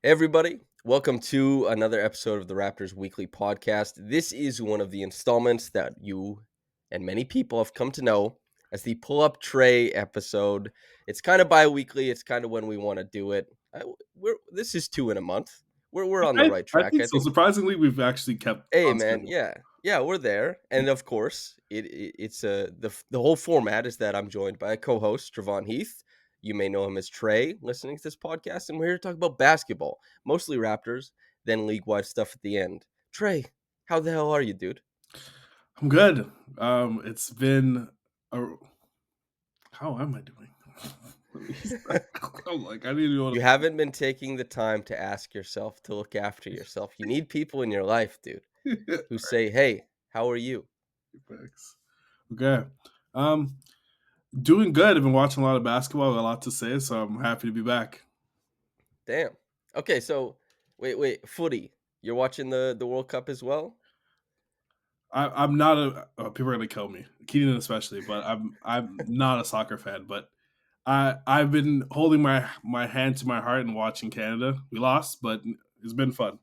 Hey everybody, welcome to another episode of the Raptors Weekly Podcast. This is one of the installments that you and many people have come to know as the Pull Up Tray episode. It's kind of bi-weekly. It's kind of when we want to do it. This is two in a month. We're on the right I track. think I so. think. Surprisingly, we've actually kept Hey on man, schedule. yeah, we're there. And of course, it's the whole format is that I'm joined by a co-host, Trevon Heath. You may know him as Trey, listening to this podcast, and we're here to talk about basketball, mostly Raptors, then league-wide stuff at the end. Trey, how the hell are you, dude? I'm good. It's been a. How am I doing? Let me I'm like, I need to know. You haven't been taking the time to ask yourself to look after yourself. You need people in your life, dude, who say, "Hey, how are you?" Thanks. Okay. Um, Doing good. I've been watching a lot of basketball. Got a lot to say, so I'm happy to be back. Damn. Okay, so wait, footy. You're watching the World Cup as well? I'm not a. People are gonna kill me, Keenan especially, but I'm not a soccer fan. But I've been holding my hand to my heart and watching Canada. We lost, but it's been fun.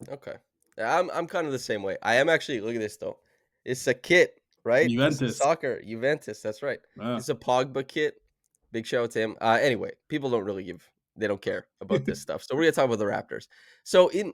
Okay. Yeah, I'm kind of the same way. I am actually look at this though. It's a kit, right? This is Juventus. soccer. Juventus, that's right. Ah. It's a Pogba kit. Big shout out to him. Anyway, people don't really they don't care about this stuff. So we're gonna talk about the Raptors. So in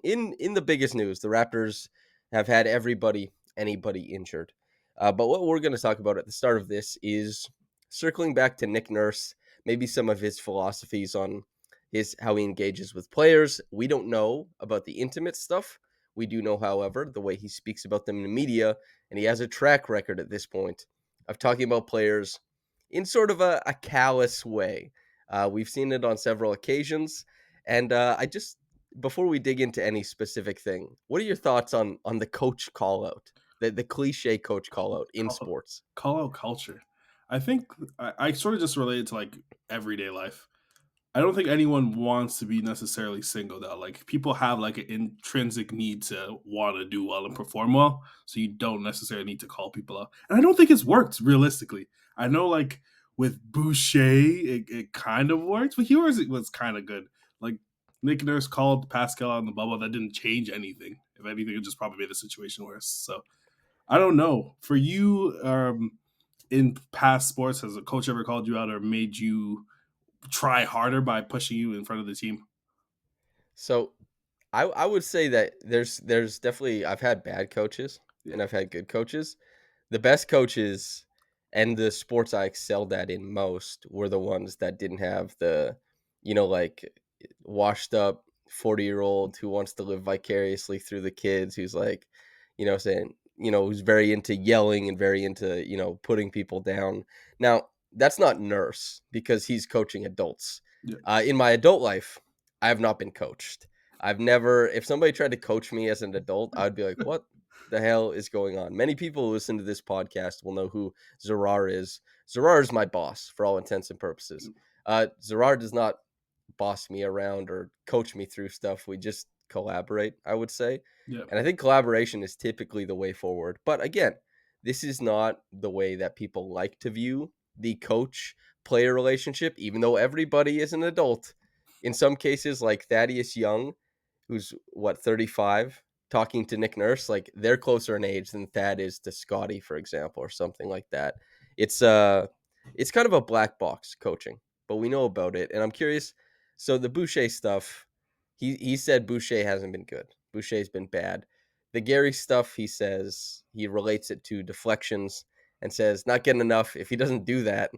the biggest news, the Raptors have had anybody injured. But what we're gonna talk about at the start of this is circling back to Nick Nurse, maybe some of his philosophies on his how he engages with players. We don't know about the intimate stuff. We do know, however, the way he speaks about them in the media, and he has a track record at this point of talking about players in sort of a callous way. We've seen it on several occasions, and I just before we dig into any specific thing, what are your thoughts on the coach call out, the cliche coach call out in call, sports? call out culture. I think I sort of just relate it to like everyday life. I don't think anyone wants to be necessarily singled out. Like people have like an intrinsic need to want to do well and perform well, so you don't necessarily need to call people out. And I don't think it's worked realistically. I know like with Boucher, it kind of worked, but yours it was kind of good. Like Nick Nurse called Pascal on the bubble, that didn't change anything. If anything, it just probably made the situation worse. So I don't know. For you, in past sports, has a coach ever called you out or made you try harder by pushing you in front of the team? So I would say that there's definitely I've had bad coaches Yeah. and I've had good coaches. The best coaches and the sports I excelled at in most were the ones that didn't have the, like washed up 40-year-old who wants to live vicariously through the kids, who's like, saying, who's very into yelling and very into, putting people down. Now, that's not Nurse because he's coaching adults. Yeah. In my adult life, I have not been coached. I've never, if somebody tried to coach me as an adult, I'd be like, what the hell is going on? Many people who listen to this podcast will know who Zarar is. Zarar is my boss for all intents and purposes. Zarar does not boss me around or coach me through stuff. We just collaborate, I would say. Yeah. And I think collaboration is typically the way forward. But again, this is not the way that people like to view the coach player relationship, even though everybody is an adult. In some cases, like Thaddeus Young, who's what, 35, talking to Nick Nurse, like they're closer in age than Thad is to Scottie, for example, or something like that. It's it's kind of a black box coaching, but we know about it. And I'm curious. So the Boucher stuff, he said Boucher hasn't been good. Boucher's been bad. The Gary stuff, he says he relates it to deflections and says not getting enough. If he doesn't do that,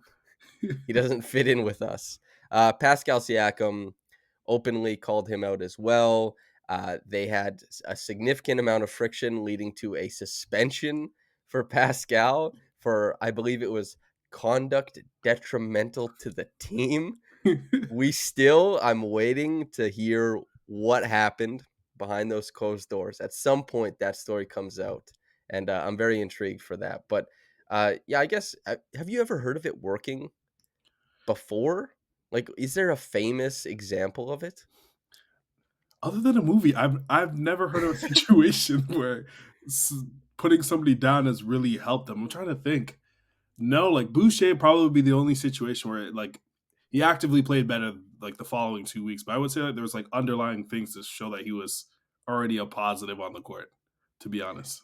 he doesn't fit in with us. Pascal Siakam openly called him out as well. They had a significant amount of friction leading to a suspension for Pascal for, I believe it was conduct detrimental to the team. I'm waiting to hear what happened behind those closed doors. At some point, that story comes out, and I'm very intrigued for that. But yeah, I guess, have you ever heard of it working before? Like, is there a famous example of it? Other than a movie, I've never heard of a situation where s- putting somebody down has really helped them. I'm trying to think. No, like Boucher probably would be the only situation where like he actively played better like the following 2 weeks. But I would say that there was like underlying things to show that he was already a positive on the court. To be honest,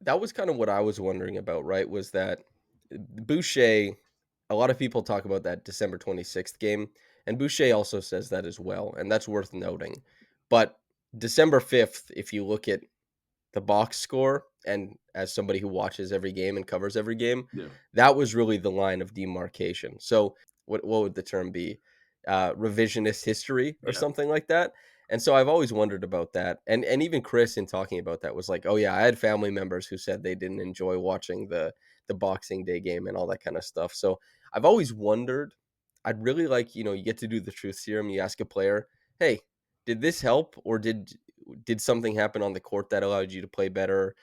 That was kind of what I was wondering about, right? Was that Boucher, a lot of people talk about that December 26th game, and Boucher also says that as well, and that's worth noting. But December 5th, if you look at the box score, and as somebody who watches every game and covers every game, yeah, that was really the line of demarcation. So what would the term be? Revisionist history or yeah, something like that. And so I've always wondered about that. And even Chris in talking about that was like, "Oh yeah, I had family members who said they didn't enjoy watching the Boxing Day game and all that kind of stuff." So I've always wondered. I'd really like, you get to do the truth serum. You ask a player, "Hey, did this help or did something happen on the court that allowed you to play better?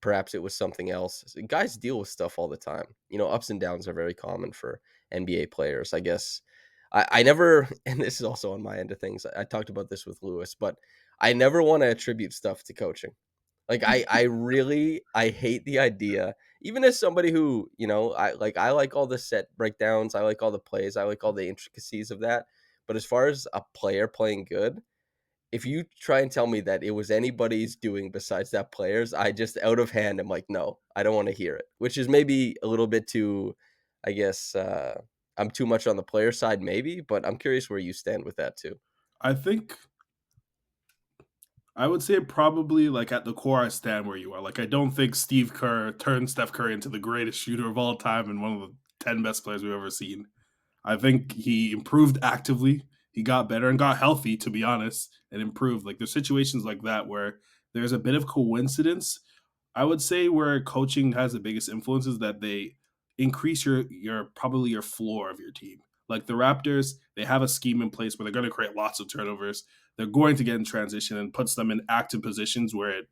Perhaps it was something else." Guys deal with stuff all the time. Ups and downs are very common for NBA players. I guess I never, and this is also on my end of things. I talked about this with Lewis, but I never want to attribute stuff to coaching. Like I really I hate the idea. Even as somebody who, I like all the set breakdowns, I like all the plays, I like all the intricacies of that. But as far as a player playing good, if you try and tell me that it was anybody's doing besides that player's, I just out of hand am like, no, I don't want to hear it. Which is maybe a little bit too, I guess, I'm too much on the player side, maybe. But I'm curious where you stand with that too. I think I would say probably like at the core, I stand where you are. Like I don't think Steve Kerr turned Steph Curry into the greatest shooter of all time and one of the 10 best players we've ever seen. I think he improved actively. He got better and got healthy, to be honest, and improved. Like there's situations like that where there's a bit of coincidence. I would say where coaching has the biggest influence is that they increase your probably your floor of your team. Like the Raptors, they have a scheme in place where they're going to create lots of turnovers. They're going to get in transition and puts them in active positions where it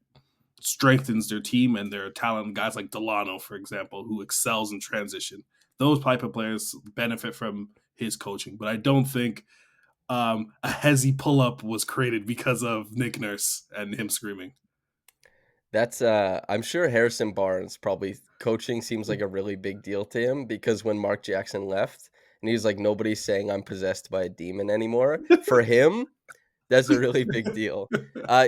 strengthens their team and their talent. Guys like Dalano, for example, who excels in transition. Those type of players benefit from his coaching. But I don't think a hezzy pull up was created because of Nick Nurse and him screaming. That's I'm sure Harrison Barnes probably coaching seems like a really big deal to him because when Mark Jackson left and he's like, nobody's saying I'm possessed by a demon anymore. For him, that's a really big deal.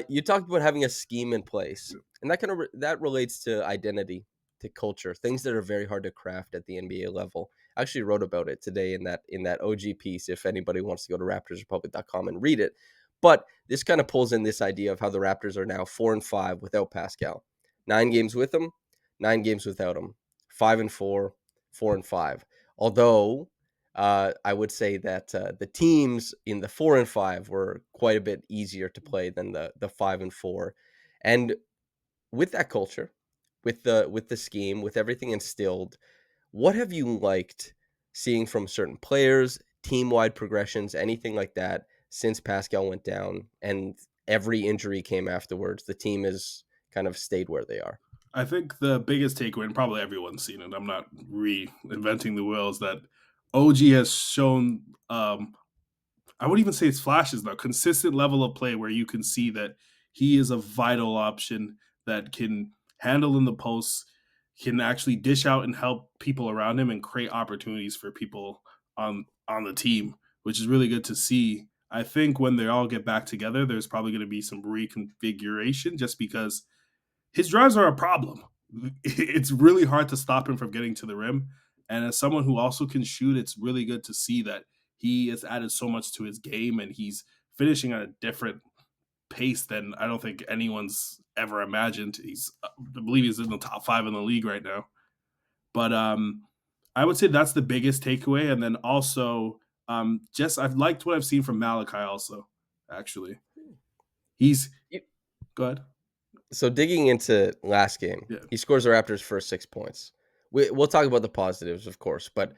You talked about having a scheme in place, and that that relates to identity, to culture, things that are very hard to craft at the NBA level. I actually wrote about it today in that OG piece. If anybody wants to go to RaptorsRepublic.com and read it, but this kind of pulls in this idea of how the Raptors are now 4-5 without Pascal, 9 games with him, 9 games without him, 5-4, 4-5. Although I would say that the teams in the 4-5 were quite a bit easier to play than the 5-4, and with that culture, with the scheme, with everything instilled, what have you liked seeing from certain players, team wide progressions, anything like that since Pascal went down and every injury came afterwards? The team has kind of stayed where they are. I think the biggest takeaway, and probably everyone's seen it, I'm not reinventing the wheel, is that OG has shown, I wouldn't even say it's flashes now, consistent level of play where you can see that he is a vital option that can handle in the post, can actually dish out and help people around him and create opportunities for people on the team, which is really good to see. I think when they all get back together, there's probably going to be some reconfiguration just because his drives are a problem. It's really hard to stop him from getting to the rim. And as someone who also can shoot, it's really good to see that he has added so much to his game and he's finishing at a different pace than I don't think anyone's ever imagined. I believe he's in the top 5 in the league right now. But I would say that's the biggest takeaway. And then also, just I've liked what I've seen from Malachi also, actually. He's good. So digging into last game, Yeah. he scores the Raptors' first 6 points. We'll talk about the positives, of course, but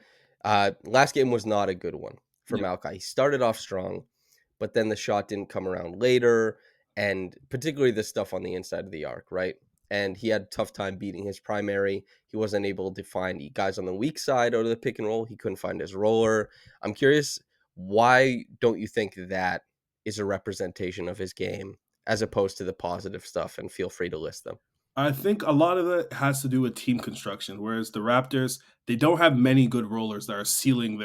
last game was not a good one for Yeah. Malachi. He started off strong, but then the shot didn't come around later, and particularly the stuff on the inside of the arc, right? And he had a tough time beating his primary. He wasn't able to find guys on the weak side out of the pick and roll. He couldn't find his roller. I'm curious, why don't you think that is a representation of his game as opposed to the positive stuff? And feel free to list them. I think a lot of it has to do with team construction. Whereas the Raptors, they don't have many good rollers that are sealing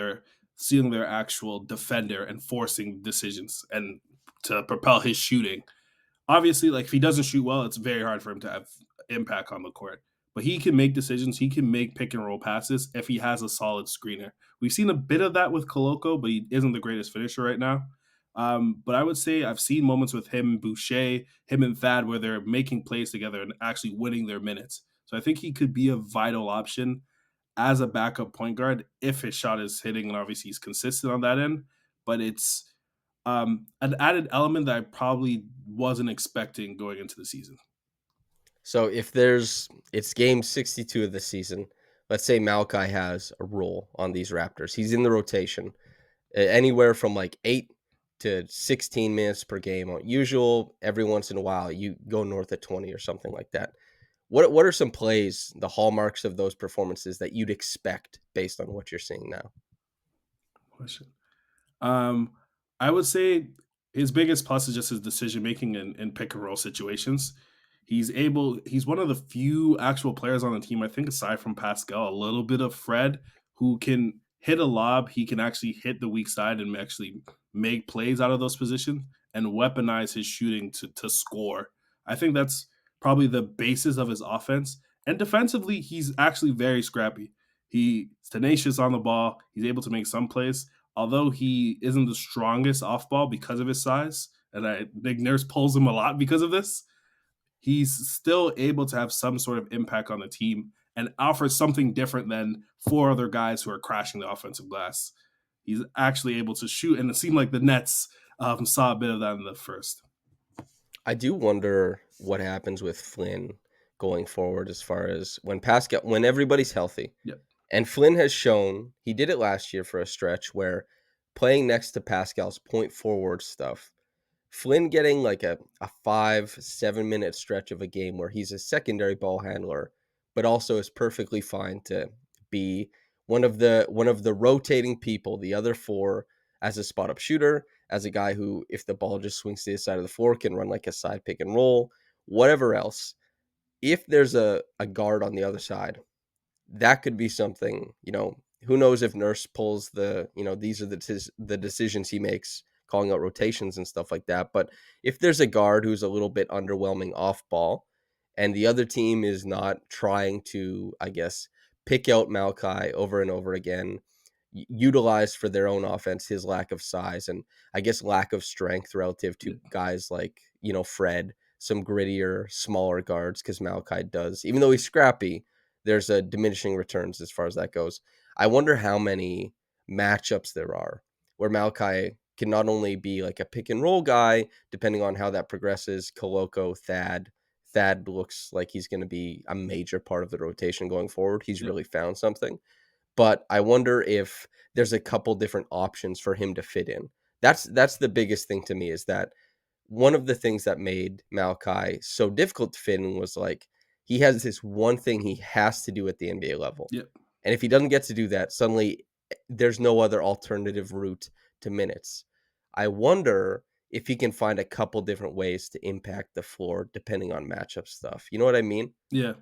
seeing their actual defender and forcing decisions and to propel his shooting. Obviously, like if he doesn't shoot well, it's very hard for him to have impact on the court. But he can make decisions. He can make pick and roll passes if he has a solid screener. We've seen a bit of that with Koloko, but he isn't the greatest finisher right now. But I would say I've seen moments with him and Boucher, him and Thad, where they're making plays together and actually winning their minutes. So I think he could be a vital option as a backup point guard if his shot is hitting, and obviously he's consistent on that end. But it's an added element that I probably wasn't expecting going into the season. So it's game 62 of the season. Let's say Malachi has a role on these Raptors. He's in the rotation, anywhere from like 8 to 16 minutes per game on usual. Every once in a while, you go north of 20 or something like that. What are some plays, the hallmarks of those performances that you'd expect based on what you're seeing now? Question. Um, I would say his biggest plus is just his decision making in pick and roll situations. He's one of the few actual players on the team, I think, aside from Pascal, a little bit of Fred, who can hit a lob. He can actually hit the weak side and actually make plays out of those positions and weaponize his shooting to score. I think that's probably the basis of his offense. And defensively, he's actually very scrappy. He's tenacious on the ball. He's able to make some plays, although he isn't the strongest off ball because of his size, and I think Nurse pulls him a lot because of this, he's still able to have some sort of impact on the team and offers something different than four other guys who are crashing the offensive glass. He's actually able to shoot, and it seemed like the Nets saw a bit of that in the first. I do wonder what happens with Flynn going forward as far as when everybody's healthy. Yep. And Flynn has shown he did it last year for a stretch where playing next to Pascal's point forward stuff, Flynn getting like a 5-7 minute stretch of a game where he's a secondary ball handler, but also is perfectly fine to be one of the rotating people, the other four, as a spot up shooter, as a guy who, if the ball just swings to his side of the floor, can run like a side pick and roll, whatever else. If there's a guard on the other side, that could be something, who knows if Nurse pulls these are the decisions he makes, calling out rotations and stuff like that. But if there's a guard who's a little bit underwhelming off ball and the other team is not trying to, I guess, pick out Malachi over and over again, utilize for their own offense his lack of size and I guess lack of strength relative to Yeah. guys like, Fred, some grittier, smaller guards, because Malachi does, even though he's scrappy, there's a diminishing returns as far as that goes. I wonder how many matchups there are where Malachi can not only be like a pick and roll guy, depending on how that progresses, Koloko, Thad. Thad looks like he's going to be a major part of the rotation going forward. He's Yep. really found something. But I wonder if there's a couple different options for him to fit in. That's the biggest thing to me, is that one of the things that made Malachi so difficult to fit in was like he has this one thing he has to do at the NBA level. Yep. And if he doesn't get to do that, suddenly there's no other alternative route to minutes. I wonder if he can find a couple different ways to impact the floor depending on matchup stuff. You know what I mean? Yeah,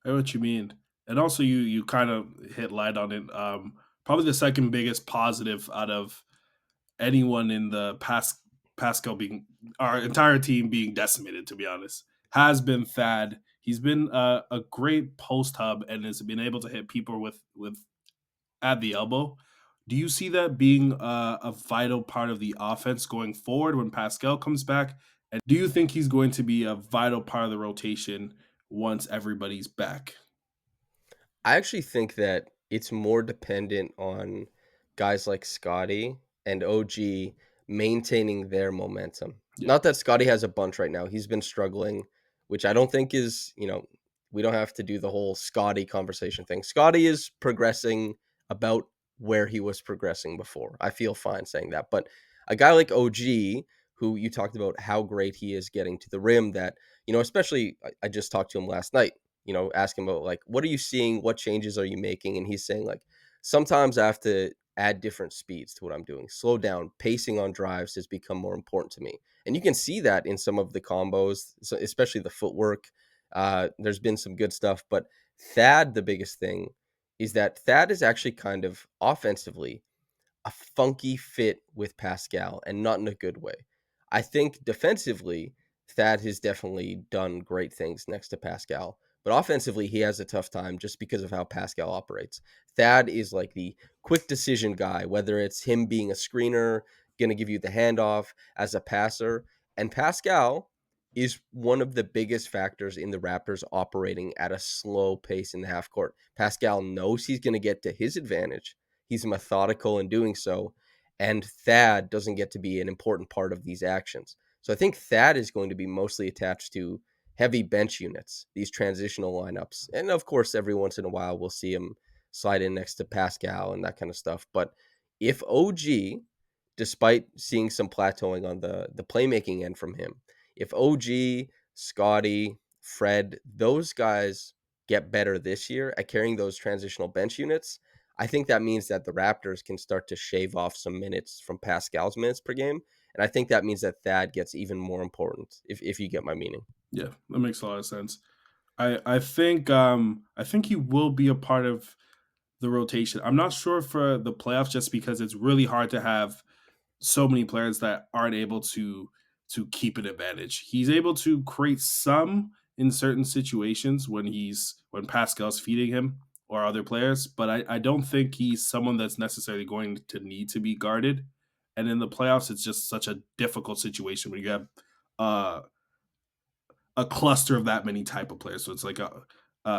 I know what you mean. And also you kind of hit light on it. Probably the second biggest positive out of anyone in the past Pascal being our entire team being decimated, to be honest, has been Thad. He's been a great post hub and has been able to hit people with at the elbow. Do you see that being a vital part of the offense going forward when Pascal comes back? And do you think he's going to be a vital part of the rotation once everybody's back? I actually think that it's more dependent on guys like Scottie and OG maintaining their momentum. Yeah, Not that Scottie has a bunch right now. He's been struggling, which I don't think is, we don't have to do the whole Scottie conversation thing. Scottie is progressing about where he was progressing before. I feel fine saying that. But a guy like OG, who you talked about how great he is getting to the rim, that, especially I just talked to him last night, ask him about like, what are you seeing? What changes are you making? And he's saying like, sometimes I have to add different speeds to what I'm doing. Slow down. Pacing on drives has become more important to me. And you can see that in some of the combos, especially the footwork. There's been some good stuff, but Thad, the biggest thing is that Thad is actually kind of offensively a funky fit with Pascal and not in a good way. I think defensively, Thad has definitely done great things next to Pascal, but offensively, he has a tough time just because of how Pascal operates. Thad is like the quick decision guy, whether it's him being a screener, going to give you the handoff as a passer. And Pascal is one of the biggest factors in the Raptors operating at a slow pace in the half court. Pascal knows he's going to get to his advantage. He's methodical in doing so. And Thad doesn't get to be an important part of these actions. So I think Thad is going to be mostly attached to heavy bench units, these transitional lineups. And of course, every once in a while, we'll see him slide in next to Pascal and that kind of stuff. But if OG, despite seeing some plateauing on the playmaking end from him, if OG, Scottie, Fred, those guys get better this year at carrying those transitional bench units, I think that means that the Raptors can start to shave off some minutes from Pascal's minutes per game. And I think that means that Thad gets even more important, if you get my meaning. Yeah, that makes a lot of sense. I think he will be a part of the rotation. I'm not sure for the playoffs just because it's really hard to have so many players that aren't able to keep an advantage. He's able to create some in certain situations when Pascal's feeding him or other players, but I don't think he's someone that's necessarily going to need to be guarded. And in the playoffs, it's just such a difficult situation when you have uh, a cluster of that many type of players. So it's like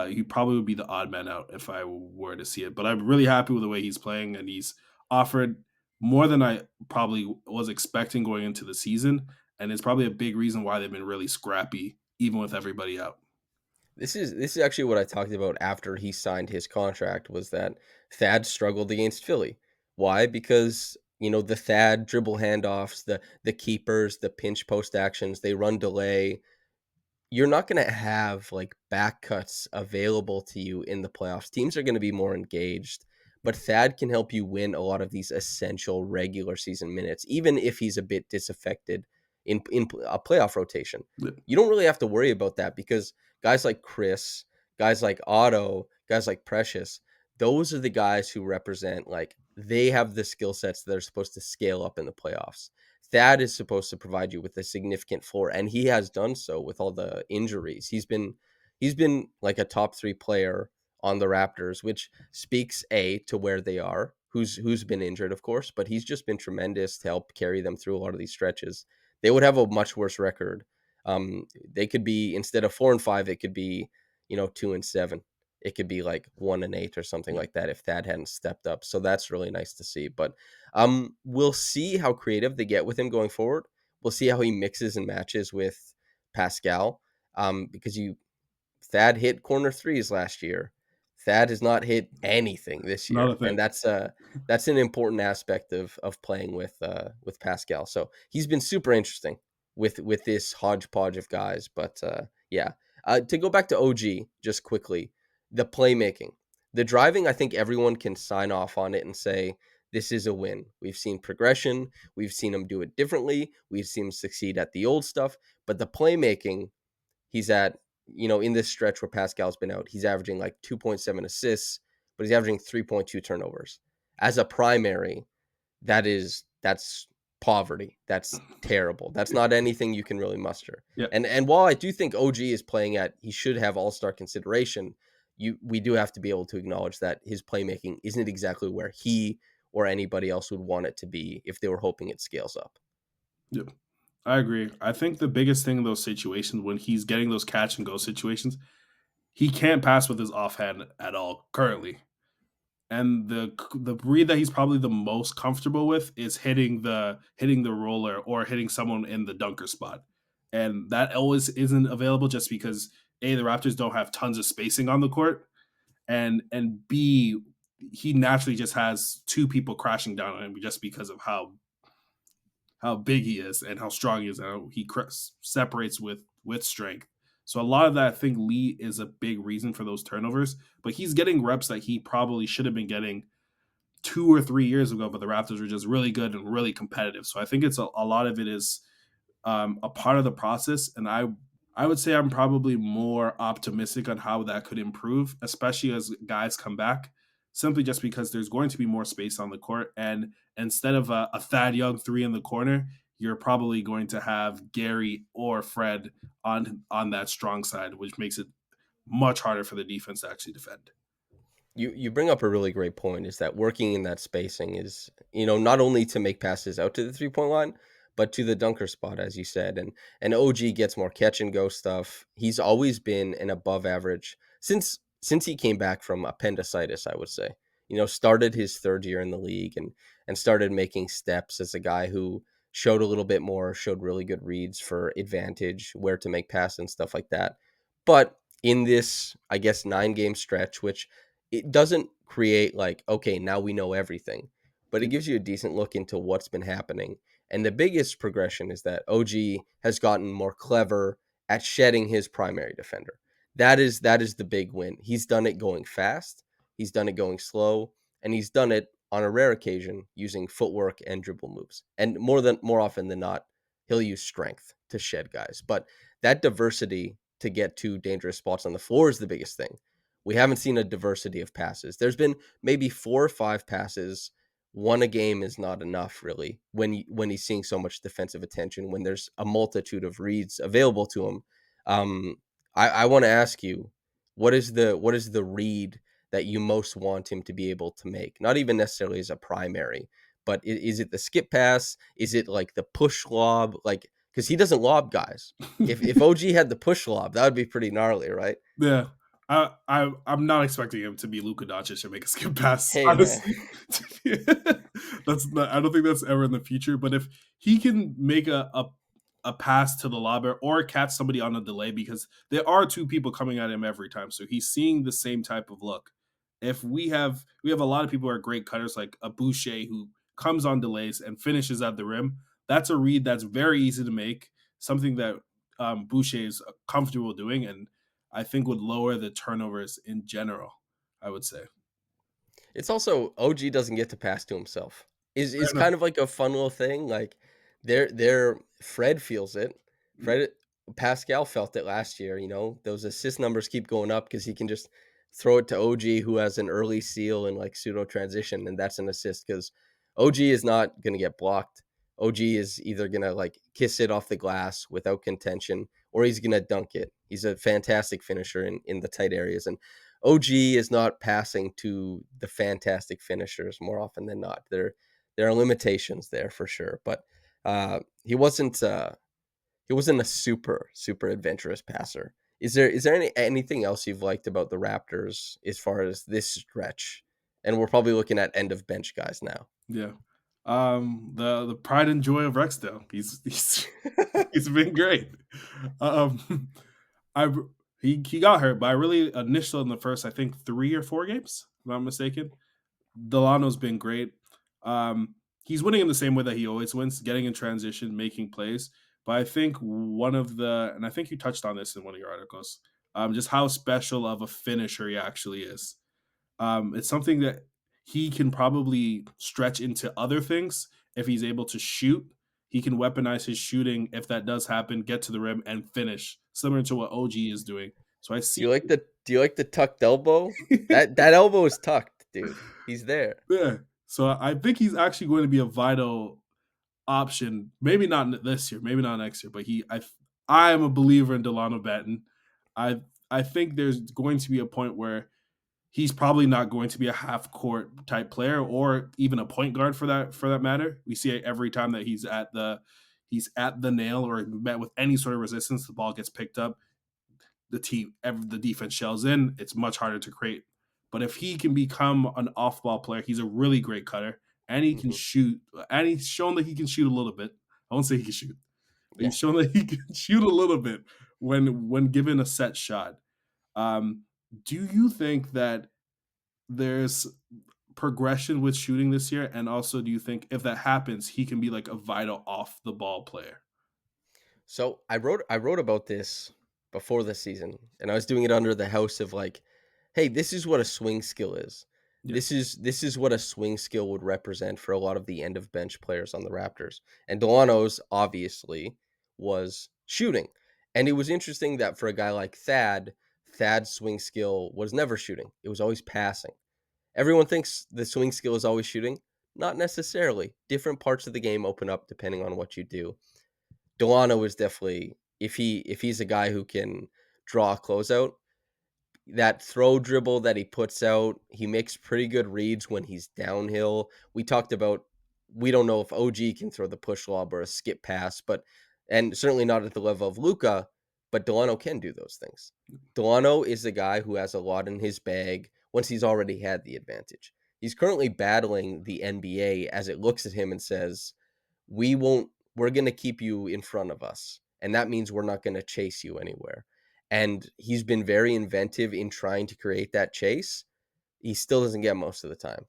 he probably would be the odd man out if I were to see it. But I'm really happy with the way he's playing, and he's offered more than I probably was expecting going into the season. And it's probably a big reason why they've been really scrappy, even with everybody out. This is actually what I talked about after he signed his contract was that Thad struggled against Philly. Why? Because the Thad dribble handoffs, the keepers, the pinch post actions, they run delay, you're not going to have like back cuts available to you in the playoffs. Teams are going to be more engaged, but Thad can help you win a lot of these essential regular season minutes, even if he's a bit disaffected in a playoff rotation. Yeah, You don't really have to worry about that because guys like Chris, guys like Otto, guys like Precious, those are the guys who represent like they have the skill sets that are supposed to scale up in the playoffs. Thad is supposed to provide you with a significant floor, and he has done so with all the injuries. He's been like a top 3 player on the Raptors, which speaks to where they are, who's been injured, of course, but he's just been tremendous to help carry them through a lot of these stretches. They would have a much worse record. They could be instead of 4-5, it could be 2-7. It could be like 1-8 or something yeah, like that if Thad hadn't stepped up. So that's really nice to see. But we'll see how creative they get with him going forward. We'll see how he mixes and matches with Pascal. Because Thad hit corner threes last year. Thad has not hit anything this not a year, and thing. that's an important aspect of playing with Pascal. So he's been super interesting with this hodgepodge of guys. But yeah, to go back to OG just quickly, the playmaking, the driving, I think everyone can sign off on it and say this is a win. We've seen progression. We've seen him do it differently. We've seen him succeed at the old stuff, but the playmaking he's at, in this stretch where Pascal's been out, he's averaging like 2.7 assists, but he's averaging 3.2 turnovers. As a primary, that's poverty. That's terrible. That's not anything you can really muster. Yeah, And while I do think OG is playing at he should have all-star consideration, we do have to be able to acknowledge that his playmaking isn't exactly where he or anybody else would want it to be if they were hoping it scales up. yeah. I agree. I think the biggest thing in those situations when he's getting those catch and go situations, he can't pass with his offhand at all currently. And the read that he's probably the most comfortable with is hitting the roller or hitting someone in the dunker spot, and that always isn't available just because the Raptors don't have tons of spacing on the court, and b he naturally just has two people crashing down on him just because of how big he is and how strong he is and how he separates with strength. So a lot of that, I think Lee is a big reason for those turnovers, but he's getting reps that he probably should have been getting 2 or 3 years ago, but the Raptors were just really good and really competitive. So I think it's a lot of it is a part of the process, and I would say I'm probably more optimistic on how that could improve, especially as guys come back. simply just because there's going to be more space on the court. And instead of a Thad Young three in the corner, you're probably going to have Gary or Fred on that strong side, which makes it much harder for the defense to actually defend. You bring up a really great point, is that working in that spacing is, not only to make passes out to the 3-point line, but to the dunker spot, as you said. And OG gets more catch and go stuff. He's always been an above average since he came back from appendicitis, I would say. Started his third year in the league and started making steps as a guy who showed a little bit more, showed really good reads for advantage, where to make passes and stuff like that. But in this, I guess, 9-game stretch, which it doesn't create like, okay, now we know everything, but it gives you a decent look into what's been happening. And the biggest progression is that OG has gotten more clever at shedding his primary defender. That is the big win. He's done it going fast, he's done it going slow, and he's done it on a rare occasion using footwork and dribble moves. And more often than not, he'll use strength to shed guys. But that diversity to get to dangerous spots on the floor is the biggest thing. We haven't seen a diversity of passes. There's been maybe 4 or 5 passes. One a game is not enough, really, when he's seeing so much defensive attention, when there's a multitude of reads available to him. Um, I want to ask you, what is the read that you most want him to be able to make? Not even necessarily as a primary, but is it the skip pass? Is it like the push lob? Like, because he doesn't lob guys. If OG had the push lob, that would be pretty gnarly, right? Yeah. I'm not expecting him to be Luka Doncic and make a skip pass. Hey man. Honestly, that's not. I don't think that's ever in the future. But if he can make a pass to the lobber or catch somebody on a delay, because there are two people coming at him every time, so he's seeing the same type of look. If we have a lot of people who are great cutters, like a Boucher who comes on delays and finishes at the rim. That's a read that's very easy to make. Something that Boucher is comfortable doing, and I think would lower the turnovers in general, I would say. It's also OG doesn't get to pass to himself. Is Fair enough. kind of like a fun little thing. Like there Fred feels it. Fred Pascal felt it last year, Those assist numbers keep going up because he can just throw it to OG, who has an early seal and like pseudo transition, and that's an assist because OG is not gonna get blocked. OG is either gonna like kiss it off the glass without contention, or he's gonna dunk it. He's a fantastic finisher in the tight areas. And OG is not passing to the fantastic finishers more often than not. There are limitations there for sure, but he wasn't a super adventurous passer. Is there anything else you've liked about the Raptors as far as this stretch? And we're probably looking at end of bench guys now. Yeah. The pride and joy of Rexdale. He's been great. Um, I he got hurt, but I really initial in the first, I think 3 or 4 games, if I'm not mistaken. Delano's been great. He's winning in the same way that he always wins, getting in transition, making plays. But I think and I think you touched on this in one of your articles, just how special of a finisher he actually is. It's something that he can probably stretch into other things if he's able to shoot. He can weaponize his shooting if that does happen, get to the rim and finish, similar to what OG is doing. So I Do see. you like the tucked elbow? That elbow is tucked, dude. He's there. Yeah. So I think he's actually going to be a vital option. Maybe not this year, maybe not next year, but I am a believer in Delano Banton. I think there's going to be a point where he's probably not going to be a half court type player or even a point guard for that matter. We see it every time that he's at the nail or met with any sort of resistance, the ball gets picked up, the defense shells in, it's much harder to create. But if he can become an off-ball player, he's a really great cutter, and he can Mhm. shoot, and he's shown that he can shoot a little bit. I won't say he can shoot, but Yeah. he's shown that he can shoot a little bit when given a set shot. Um, do you think that there's progression with shooting this year? And also, do you think if that happens, he can be like a vital off the ball player? So I wrote about this before the season, and I was doing it under the house of like, hey, this is what a swing skill is. Yeah. This is what a swing skill would represent for a lot of the end of bench players on the Raptors. And Delano's obviously was shooting. And it was interesting that for a guy like Thad's swing skill was never shooting. It was always passing. Everyone thinks the swing skill is always shooting. Not necessarily. Different parts of the game open up depending on what you do. Dalano is definitely, if he's a guy who can draw a closeout, that throw dribble that he puts out, he makes pretty good reads when he's downhill. We talked about, we don't know if OG can throw the push lob or a skip pass, but and certainly not at the level of Luca, but Delano can do those things. Delano is the guy who has a lot in his bag once he's already had the advantage. He's currently battling the NBA as it looks at him and says, we won't we're going to keep you in front of us, and that means we're not going to chase you anywhere. And he's been very inventive in trying to create that chase. He still doesn't get most of the time.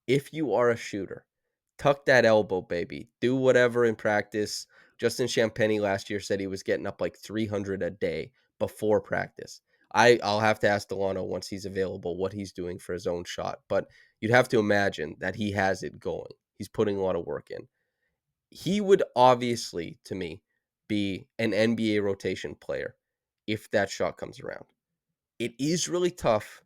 If you are a shooter, tuck that elbow, baby. Do whatever in practice. Justin Champagny last year said he was getting up like 300 a day before practice. I'll have to ask Delano once he's available what he's doing for his own shot, but you'd have to imagine that he has it going. He's putting a lot of work in. He would obviously, to me, be an NBA rotation player if that shot comes around. It is really tough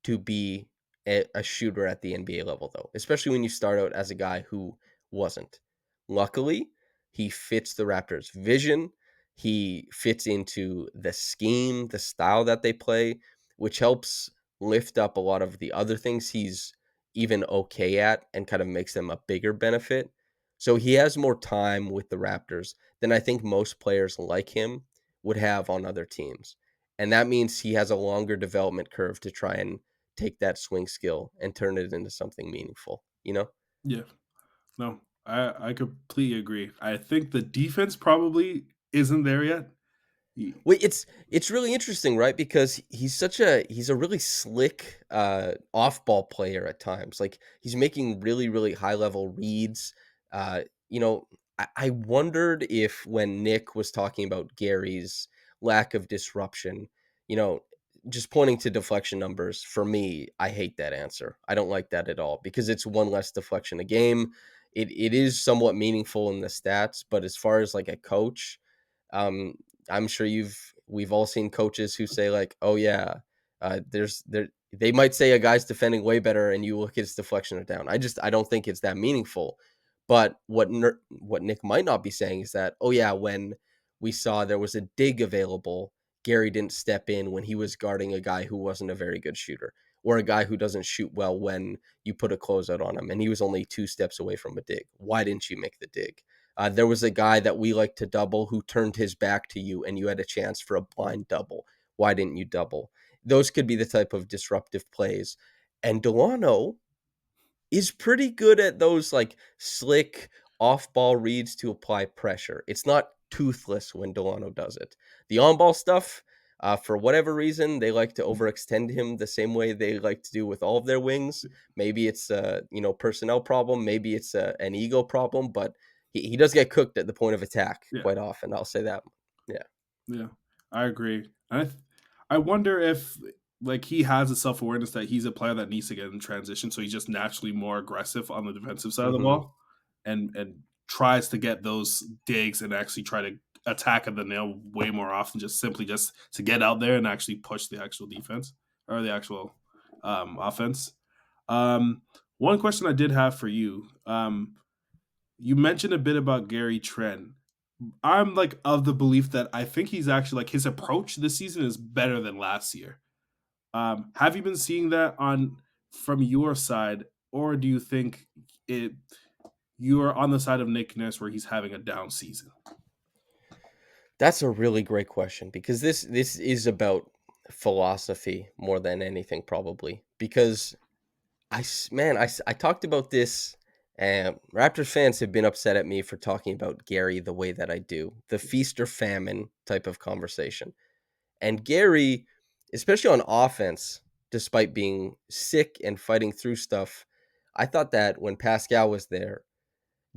to be a shooter at the NBA level, though, especially when you start out as a guy who wasn't. Luckily, he fits the Raptors' vision. He fits into the scheme, the style that they play, which helps lift up a lot of the other things he's even okay at and kind of makes them a bigger benefit. So he has more time with the Raptors than I think most players like him would have on other teams. And that means he has a longer development curve to try and take that swing skill and turn it into something meaningful, you know? Yeah. No, I completely agree. I think the defense probably isn't there yet. Ye Well, it's really interesting, right? Because he's a really slick off-ball player at times. Like he's making really, really high-level reads. Uh, you know, I wondered if when Nick was talking about Gary's lack of disruption, you know, just pointing to deflection numbers, for me, I hate that answer. I don't like that at all because it's one less deflection a game. It is somewhat meaningful in the stats, but as far as like a coach, um, I'm sure we've all seen coaches who say like, "Oh yeah, they might say a guy's defending way better, and you look at his deflection are down." I don't think it's that meaningful. But what Nick might not be saying is that, "Oh yeah, when we saw there was a dig available, Gary didn't step in when he was guarding a guy who wasn't a very good shooter, or a guy who doesn't shoot well when you put a closeout on him, and he was only 2 steps away from a dig. Why didn't you make the dig?" There was a guy that we like to double who turned his back to you, and you had a chance for a blind double. Why didn't you double? Those could be the type of disruptive plays. And Delano is pretty good at those like slick off ball reads to apply pressure. It's not toothless when Delano does it. The on ball stuff, for whatever reason, they like to overextend him the same way they like to do with all of their wings. Maybe it's a personnel problem, maybe it's an ego problem, but he does get cooked at the point of attack Yeah, quite often. I'll say that. Yeah. yeah, I agree. I wonder if like he has a self awareness that he's a player that needs to get in transition, so he's just naturally more aggressive on the defensive side of the Hmm. ball, and tries to get those digs and actually try to attack at the nail way more often, just simply just to get out there and actually push the actual defense or the actual offense. Um, One question I did have for you. You mentioned a bit about Gary Trent. I'm like of the belief that I think he's actually like his approach this season is better than last year. Have you been seeing that on from your side, or do you think it you are on the side of Nick Nurse where he's having a down season? That's a really great question because this is about philosophy more than anything, probably. Because I talked about this, and Raptors fans have been upset at me for talking about Gary the way that I do, the feast or famine type of conversation. And Gary, especially on offense, despite being sick and fighting through stuff, I thought that when Pascal was there,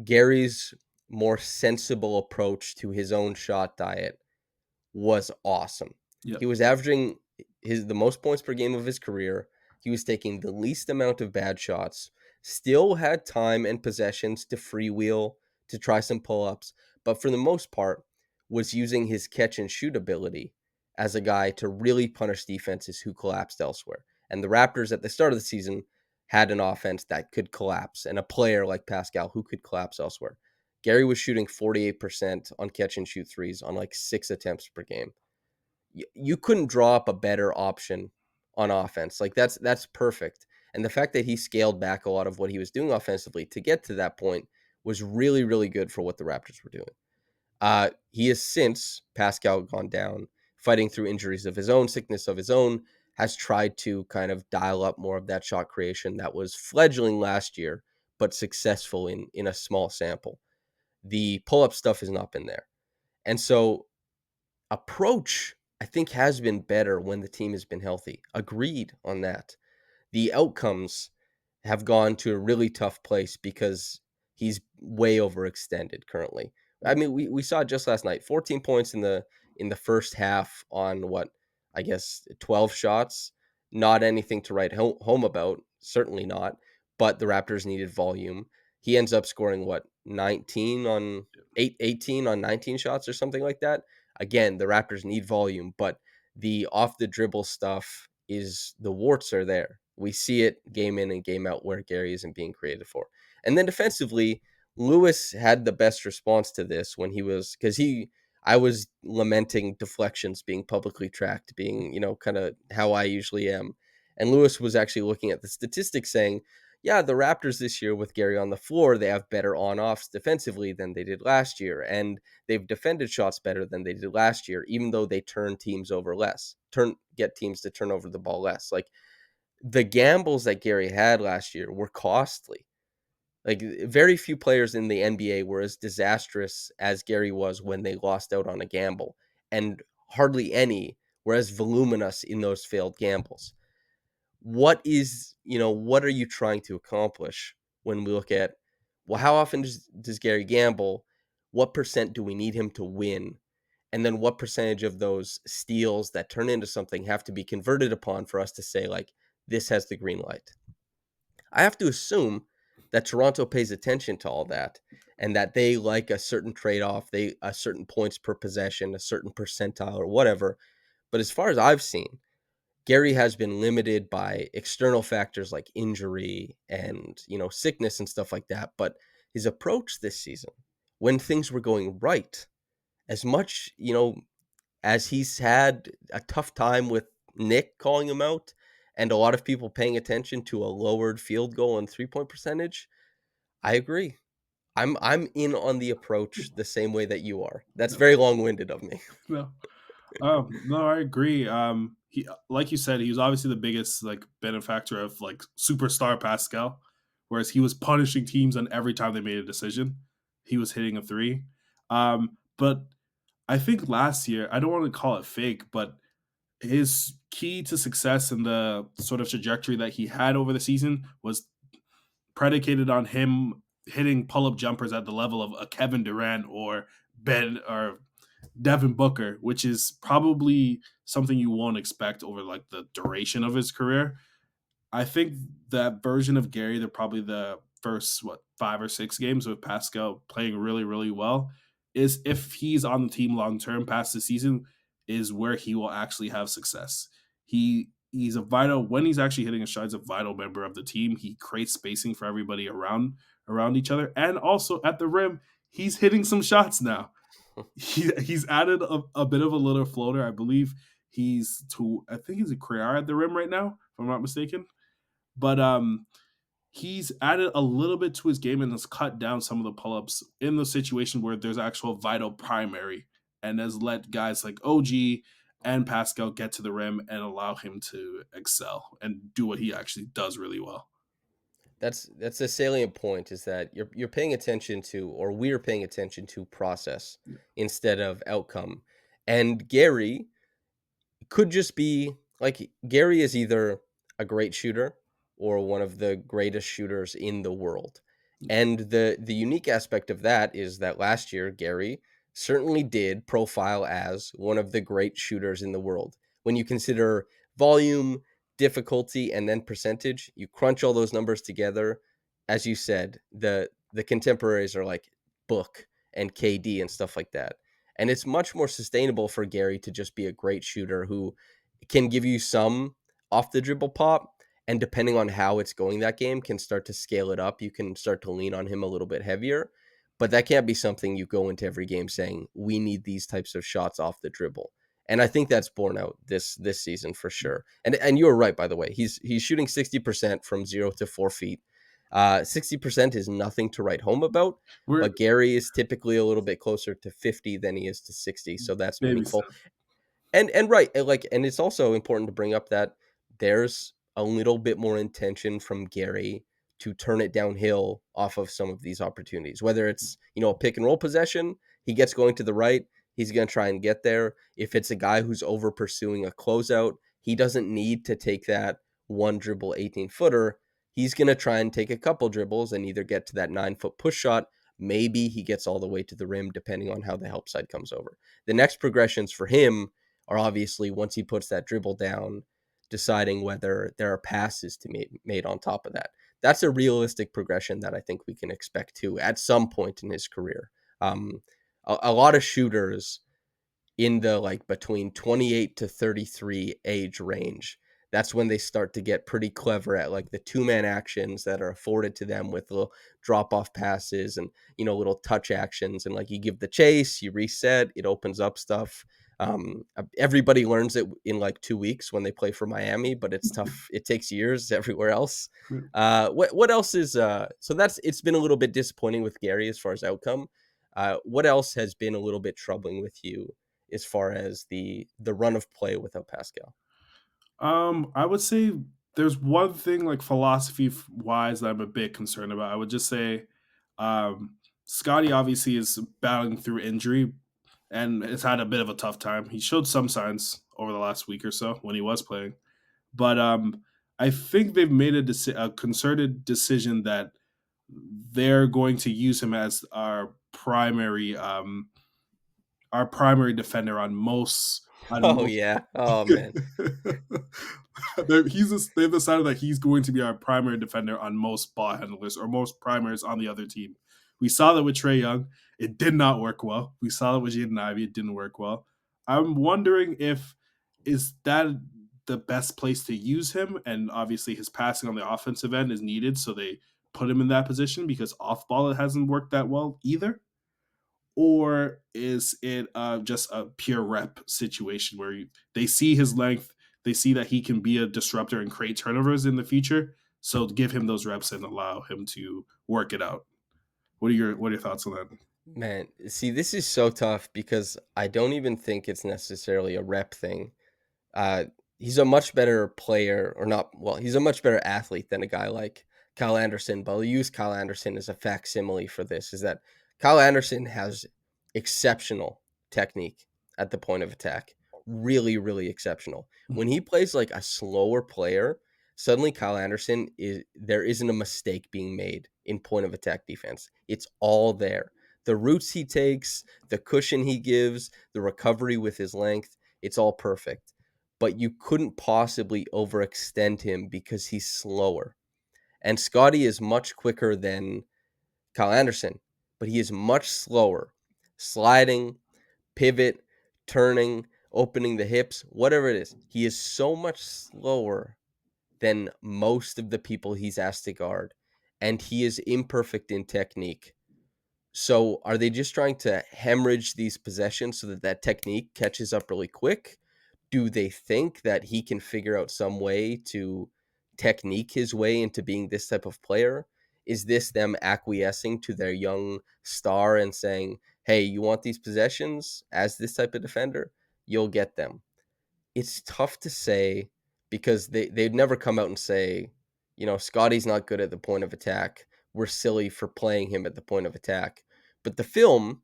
Gary's more sensible approach to his own shot diet was awesome. Yeah, He was averaging the most points per game of his career. He was taking the least amount of bad shots, still had time and possessions to freewheel, to try some pull-ups, but for the most part was using his catch and shoot ability as a guy to really punish defenses who collapsed elsewhere. And the Raptors at the start of the season had an offense that could collapse and a player like Pascal who could collapse elsewhere. Gary was shooting 48% on catch and shoot threes on like 6 attempts per game. You couldn't draw up a better option on offense. Like that's perfect. And the fact that he scaled back a lot of what he was doing offensively to get to that point was really, really good for what the Raptors were doing. He has since Pascal gone down, fighting through injuries of his own, sickness of his own, has tried to kind of dial up more of that shot creation that was fledgling last year, but successful in a small sample. The pull up stuff has not been there. And so approach, I think, has been better when the team has been healthy. Agreed on that. The outcomes have gone to a really tough place because he's way overextended currently. I mean, we saw it just last night. 14 points in the first half on what I guess 12 shots. Not anything to write home about, certainly not. But the Raptors needed volume. He ends up scoring what 19 on 18 on 19 shots or something like that. Again, the Raptors need volume, but the off the dribble stuff is the warts are there. We see it game in and game out where Gary isn't being created for. And then defensively, Lewis had the best response to this when he was because I was lamenting deflections being publicly tracked, being, kind of how I usually am. And Lewis was actually looking at the statistics saying, yeah, the Raptors this year with Gary on the floor, they have better on-offs defensively than they did last year. And they've defended shots better than they did last year, even though they turn teams over less, get teams to turn over the ball less. Like the gambles that Gary had last year were costly. Like very few players in the NBA were as disastrous as Gary was when they lost out on a gamble, and hardly any were as voluminous in those failed gambles. What are you trying to accomplish when we look at, well, how often does Gary gamble? What percent do we need him to win? And then what percentage of those steals that turn into something have to be converted upon for us to say, like, this has the green light? I have to assume that Toronto pays attention to all that and that they like a certain trade-off, they a certain points per possession, a certain percentile or whatever. But as far as I've seen, Gary has been limited by external factors like injury and, sickness and stuff like that. But his approach this season, when things were going right, as much, as he's had a tough time with Nick calling him out and a lot of people paying attention to a lowered field goal and 3-point percentage, I agree. I'm in on the approach the same way that you are. That's No, very long-winded of me. no. No, I agree. He, like you said, he was obviously the biggest like benefactor of like superstar Pascal, whereas he was punishing teams on every time they made a decision. He was hitting a three. But I think last year, I don't want to call it fake, but his key to success and the sort of trajectory that he had over the season was predicated on him hitting pull-up jumpers at the level of a Kevin Durant or Ben or Devin Booker, which is probably something you won't expect over like the duration of his career. I think that version of Gary, they're probably the first 5 or 6 games with Pascal playing really, really well. Is if he's on the team long term past the season, is where he will actually have success. He's a vital when he's actually hitting a shot. He's a vital member of the team. He creates spacing for everybody around each other, and also at the rim, he's hitting some shots now. He's added a bit of a little floater. I believe I think he's a career at the rim right now, if I'm not mistaken. But he's added a little bit to his game and has cut down some of the pull-ups in the situation where there's actual vital primary and has let guys like OG and Pascal get to the rim and allow him to excel and do what he actually does really well. That's a salient point is that you're paying attention to, or we're paying attention to, process Yeah. instead of outcome. And Gary could just be like Gary is either a great shooter or one of the greatest shooters in the world. And the unique aspect of that is that last year Gary certainly did profile as one of the great shooters in the world. When you consider volume, difficulty, and then percentage, you crunch all those numbers together. As you said, the contemporaries are like Book and KD and stuff like that. And it's much more sustainable for Gary to just be a great shooter who can give you some off the dribble pop and depending on how it's going that game, can start to scale it up. You can start to lean on him a little bit heavier, but that can't be something you go into every game saying, we need these types of shots off the dribble. And I think that's borne out this season for sure. And you were right, by the way. He's shooting 60% from 0 to 4 feet. 60% is nothing to write home about, We're but Gary is typically a little bit closer to 50 than he is to 60, so that's baby meaningful. steps. And right, and it's also important to bring up that there's a little bit more intention from Gary to turn it downhill off of some of these opportunities. Whether it's, a pick and roll possession, he gets going to the right, he's going to try and get there. If it's a guy who's over pursuing a closeout, he doesn't need to take that one dribble 18-footer. He's going to try and take a couple dribbles and either get to that 9-foot push shot. Maybe he gets all the way to the rim, depending on how the help side comes over. The next progressions for him are obviously, once he puts that dribble down, deciding whether there are passes to be made on top of that. That's a realistic progression that I think we can expect to at some point in his career. A lot of shooters in the between 28 to 33 age range, that's when they start to get pretty clever at the two-man actions that are afforded to them with little drop-off passes and little touch actions, and you give the chase, you reset, it opens up stuff. Everybody learns it in 2 weeks when they play for Miami, but it's tough. It takes years everywhere else. What else is so that's it's been a little bit disappointing with Gary as far as outcome. What else has been a little bit troubling with you as far as the run of play without Pascal? I would say there's one thing like philosophy wise that I'm a bit concerned about. I would just say, Scottie obviously is battling through injury and has had a bit of a tough time. He showed some signs over the last week or so when he was playing, but I think they've made a concerted decision that they're going to use him as our primary defender on most on Oh most. yeah. Oh man. They've decided that he's going to be our primary defender on most ball handlers or most primaries on the other team. We saw that with Trae Young. It did not work well. We saw that with Jaden Ivey. It didn't work well. I'm wondering if is that the best place to use him, and obviously his passing on the offensive end is needed, so they put him in that position because off ball it hasn't worked that well either. Or is it just a pure rep situation where they see his length, they see that he can be a disruptor and create turnovers in the future, so give him those reps and allow him to work it out? What are your thoughts on that? Man, see, this is so tough because I don't even think it's necessarily a rep thing. Uh, he's a much better player, or not. Well, he's a much better athlete than a guy like Kyle Anderson. But I'll use Kyle Anderson as a facsimile for this. Is that Kyle Anderson has exceptional technique at the point of attack, really, really exceptional. When he plays like a slower player, suddenly Kyle Anderson is there isn't a mistake being made in point of attack defense. It's all there. The routes he takes, the cushion he gives, the recovery with his length, it's all perfect, but you couldn't possibly overextend him because he's slower. And Scottie is much quicker than Kyle Anderson, but he is much slower. Sliding, pivot, turning, opening the hips, whatever it is. He is so much slower than most of the people he's asked to guard, and he is imperfect in technique. So are they just trying to hemorrhage these possessions so that that technique catches up really quick? Do they think that he can figure out some way to technique his way into being this type of player? Is this them acquiescing to their young star and saying, hey, you want these possessions as this type of defender? You'll get them. It's tough to say because they'd never come out and say, Scottie's not good at the point of attack. We're silly for playing him at the point of attack. But the film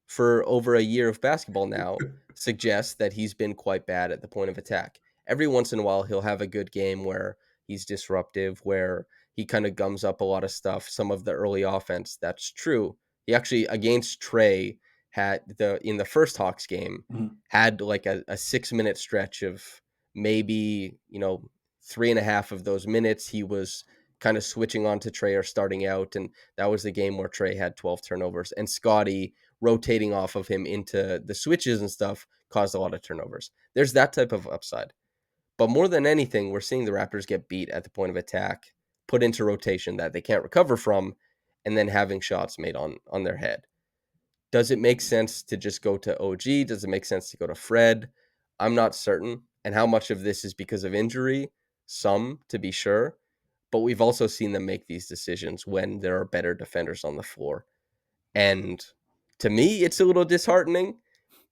for over a year of basketball now suggests that he's been quite bad at the point of attack. Every once in a while, he'll have a good game where he's disruptive, where he kind of gums up a lot of stuff. Some of the early offense, that's true. He actually, against Trey, had in the first Hawks game, Mhm. had like a 6 minute stretch of maybe, 3.5 of those minutes he was kind of switching on to Trey or starting out. And that was the game where Trey had 12 turnovers. And Scottie rotating off of him into the switches and stuff caused a lot of turnovers. There's that type of upside. But more than anything, we're seeing the Raptors get beat at the point of attack, put into rotation that they can't recover from, and then having shots made on their head. Does it make sense to just go to OG? Does it make sense to go to Fred? I'm not certain. And how much of this is because of injury? Some, to be sure. But we've also seen them make these decisions when there are better defenders on the floor. And to me, it's a little disheartening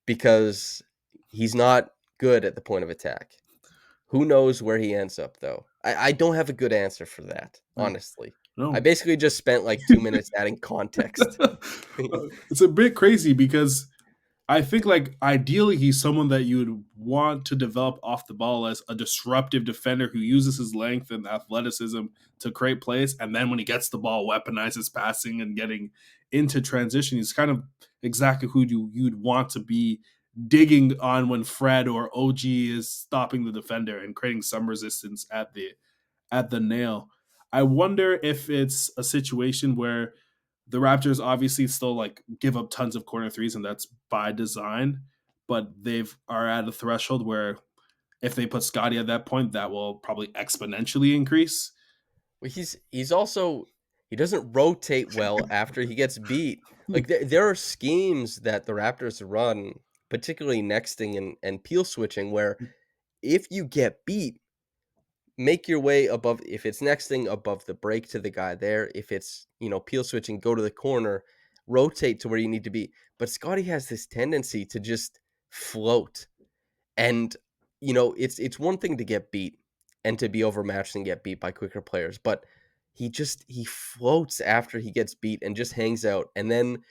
because he's not good at the point of attack. Who knows where he ends up, though? I don't have a good answer for that, Yeah. honestly. I No. basically just spent like 2 minutes adding context. It's a bit crazy because I think like ideally he's someone that you would want to develop off the ball as a disruptive defender who uses his length and athleticism to create plays, and then when he gets the ball, weaponizes passing and getting into transition. He's kind of exactly who you'd want to be digging on when Fred or OG is stopping the defender and creating some resistance at the nail. I wonder if it's a situation where the Raptors obviously still like give up tons of corner threes, and that's by design. But they've are at a threshold where if they put Scottie at that point, that will probably exponentially increase. Well, he's also he doesn't rotate well after he gets beat. Like there are schemes that the Raptors run, particularly nexting and peel switching, where if you get beat, make your way above. If it's nexting above the break to the guy there, if it's peel switching, go to the corner, rotate to where you need to be. But Scotty has this tendency to just float. And, it's one thing to get beat and to be overmatched and get beat by quicker players, but he floats after he gets beat and just hangs out. And then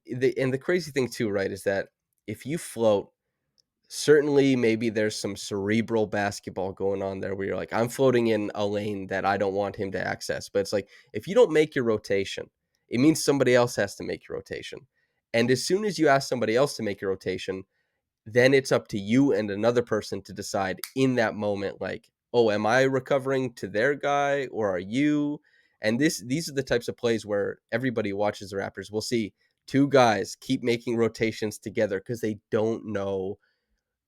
the crazy thing too, right, is that if you float, certainly maybe there's some cerebral basketball going on there where you're like, I'm floating in a lane that I don't want him to access. But it's like if you don't make your rotation, it means somebody else has to make your rotation. And as soon as you ask somebody else to make your rotation, then it's up to you and another person to decide in that moment, like, oh, am I recovering to their guy or are you? And these are the types of plays where everybody who watches the Raptors will see two guys keep making rotations together because they don't know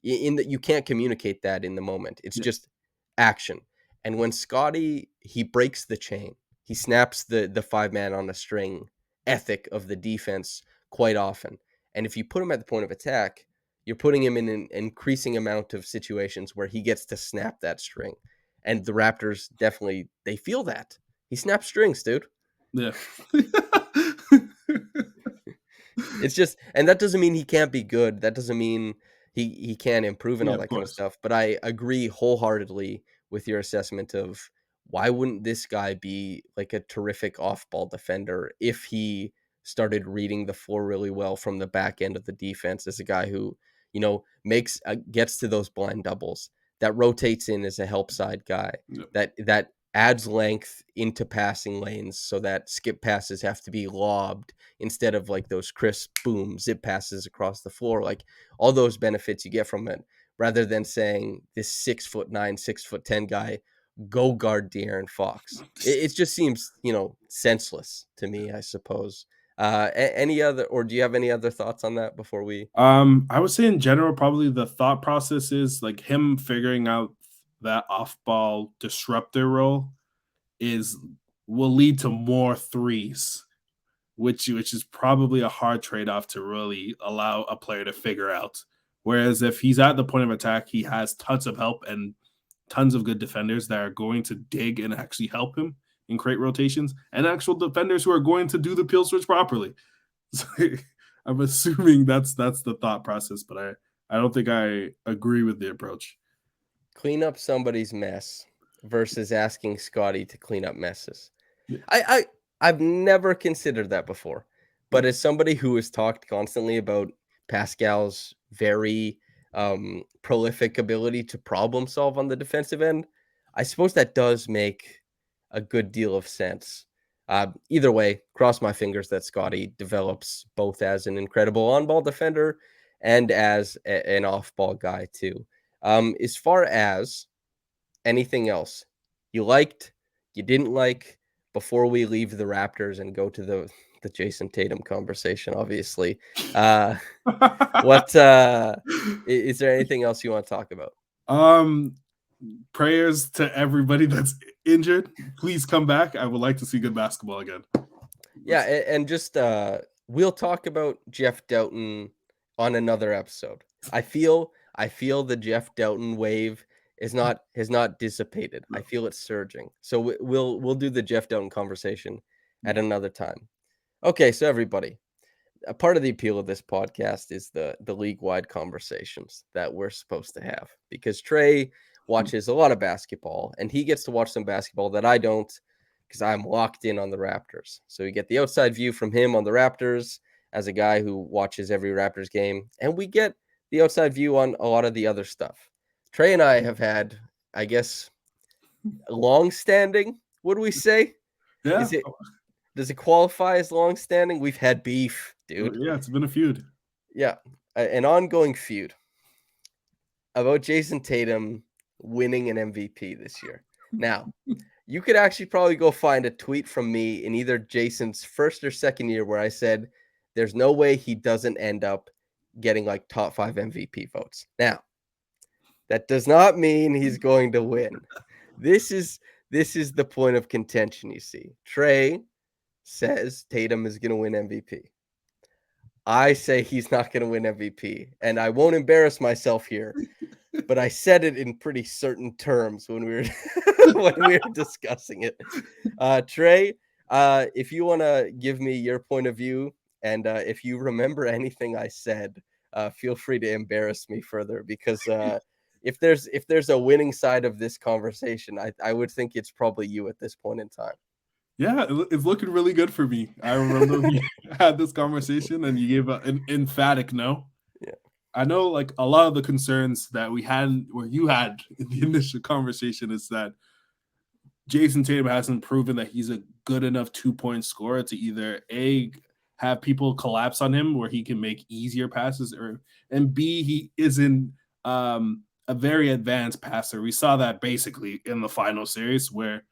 in that you can't communicate that in the moment. It's Yeah, just action. And when Scotty he breaks the chain, he snaps the five man on a string ethic of the defense quite often. And if you put him at the point of attack, you're putting him in an increasing amount of situations where he gets to snap that string. And the Raptors definitely they feel that. He snaps strings, dude. yeah, It's just and that doesn't mean he can't be good. That doesn't mean he can't improve and yeah. all Of that kind of course. stuff. But I agree wholeheartedly with your assessment of why wouldn't this guy be like a terrific off-ball defender if he started reading the floor really well from the back end of the defense as a guy who, makes gets to those blind doubles, that rotates in as a help side guy, Yeah, that adds length into passing lanes so that skip passes have to be lobbed instead of like those crisp boom zip passes across the floor, like all those benefits you get from it, rather than saying this 6'9", 6'10" guy go guard De'Aaron Fox. It just seems senseless to me, I suppose. Any other, or do you have any other thoughts on that before we? I would say in general, probably the thought process is like him figuring out that off-ball disruptor role is will lead to more threes, which is probably a hard trade-off to really allow a player to figure out. Whereas if he's at the point of attack, he has tons of help and tons of good defenders that are going to dig and actually help him and create rotations, and actual defenders who are going to do the peel switch properly. So, I'm assuming that's the thought process, but I don't think I agree with the approach. Clean up somebody's mess versus asking Scotty to clean up messes. Yeah, I've never considered that before, yeah, but as somebody who has talked constantly about Pascal's very prolific ability to problem solve on the defensive end, I suppose that does make a good deal of sense. Either way, cross my fingers that Scotty develops both as an incredible on-ball defender and as an off-ball guy too. As far as anything else you liked, you didn't like before we leave the Raptors and go to the Jayson Tatum conversation, obviously. What is there anything else you want to talk about? prayers to everybody that's injured. Please come back. I would like to see good basketball again. Yeah, and just we'll talk about Jeff Doughton on another episode. I feel the Jeff Doughton wave has not dissipated. I feel it surging. So we'll do the Jeff Doughton conversation at another time. Okay, so everybody, a part of the appeal of this podcast is the league wide conversations that we're supposed to have, because Trey watches a lot of basketball and he gets to watch some basketball that I don't, because I'm locked in on the Raptors. So we get the outside view from him on the Raptors as a guy who watches every Raptors game, and we get the outside view on a lot of the other stuff. Trey and I have had, I guess, long standing. What do we say? Yeah, Is it Does it qualify as long standing? We've had beef, dude. yeah, it's been a feud. Yeah, an ongoing feud about Jayson Tatum winning an MVP this year. Now, you could actually probably go find a tweet from me in either Jason's first or second year where I said there's no way he doesn't end up getting like top 5 MVP votes. Now, that does not mean he's going to win. This is the point of contention, you see. Trey says Tatum is going to win MVP. I say he's not going to win MVP, and I won't embarrass myself here, but I said it in pretty certain terms when we were when we were discussing it. Trey, if you want to give me your point of view, and if you remember anything I said, feel free to embarrass me further, because if there's a winning side of this conversation, I would think it's probably you at this point in time. Yeah, it's looking really good for me. I remember we had this conversation and you gave an emphatic no. Yeah. I know, like, a lot of the concerns that we had, or you had in the initial conversation, is that Jayson Tatum hasn't proven that he's a good enough 2-point scorer to either A, have people collapse on him where he can make easier passes, and B, he isn't a very advanced passer. We saw that basically in the final series where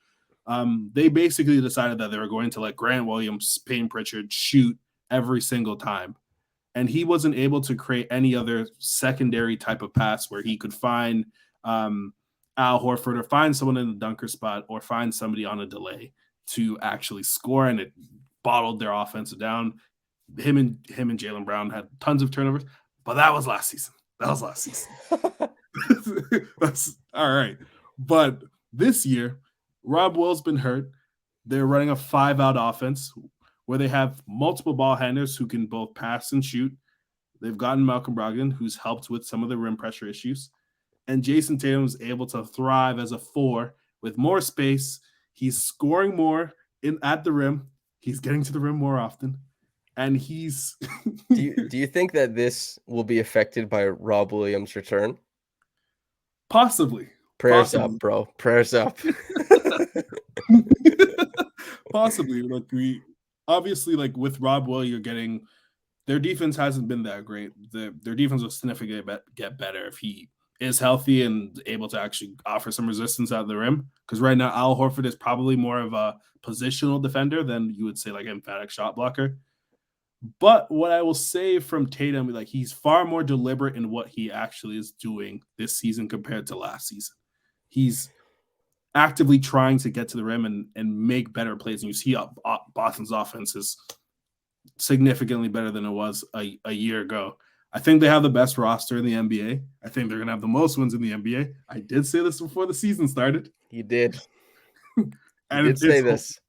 they basically decided that they were going to let Grant Williams, Payne Pritchard shoot every single time. And he wasn't able to create any other secondary type of pass where he could find Al Horford or find someone in the dunker spot or find somebody on a delay to actually score. And it bottled their offensive down. Him and Jaylen Brown had tons of turnovers, but that was last season. That's all right. But this year, Rob Will's been hurt. They're running a 5-out offense where they have multiple ball handlers who can both pass and shoot. They've gotten Malcolm Brogdon, who's helped with some of the rim pressure issues. And Jayson Tatum's able to thrive as a 4 with more space. He's scoring more at the rim. He's getting to the rim more often. And he's do you think that this will be affected by Rob Williams' return? Possibly. Prayers up, bro. Prayers up. Possibly. Like, we obviously, like, with Rob Will, you're getting their defense hasn't been that great. Their defense will significantly get better if he is healthy and able to actually offer some resistance out of the rim. Because right now, Al Horford is probably more of a positional defender than you would say like an emphatic shot blocker. But what I will say from Tatum, like, he's far more deliberate in what he actually is doing this season compared to last season. He's actively trying to get to the rim and make better plays. And you see Boston's offense is significantly better than it was a year ago. I think they have the best roster in the NBA. I think they're going to have the most wins in the NBA. I did say this before the season started. You did. And you did say this.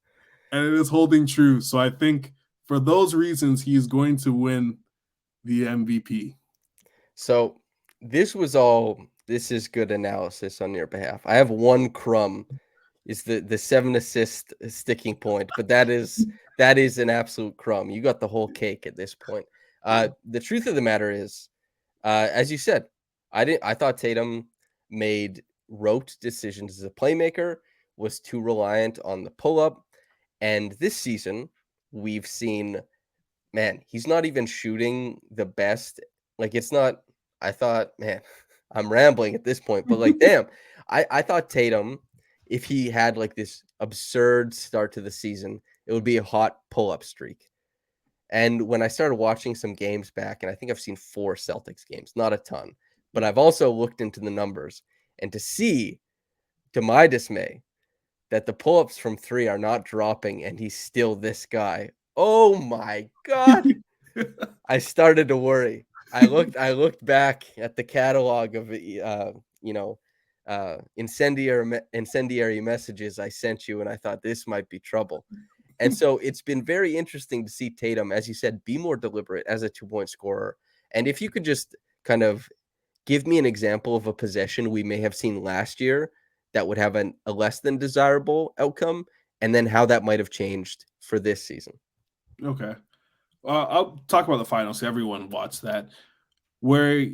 And it is holding true. So I think for those reasons, he is going to win the MVP. So this is good analysis on your behalf. I have one crumb, is the 7 assist sticking point, but that is an absolute crumb. You got the whole cake at this point. The truth of the matter is, as you said, I thought Tatum wrote decisions as a playmaker, was too reliant on the pull-up. And this season, we've seen, man, he's not even shooting the best. Like, it's not, I thought, man, I'm rambling at this point, but like, damn, I thought Tatum, if he had like this absurd start to the season, it would be a hot pull-up streak. And when I started watching some games back, and I think I've seen 4 Celtics games, not a ton, but I've also looked into the numbers, and to see to my dismay, that the pull-ups from 3 are not dropping, and he's still this guy. Oh my god! I started to worry. I looked back at the catalog of, you know, incendiary messages I sent you, and I thought, "This might be trouble." And so it's been very interesting to see Tatum, as you said, be more deliberate as a two-point scorer. And if you could just kind of give me an example of a possession we may have seen last year that would have a less than desirable outcome, and then how that might have changed for this season. Okay. I'll talk about the finals. Everyone watched that. Where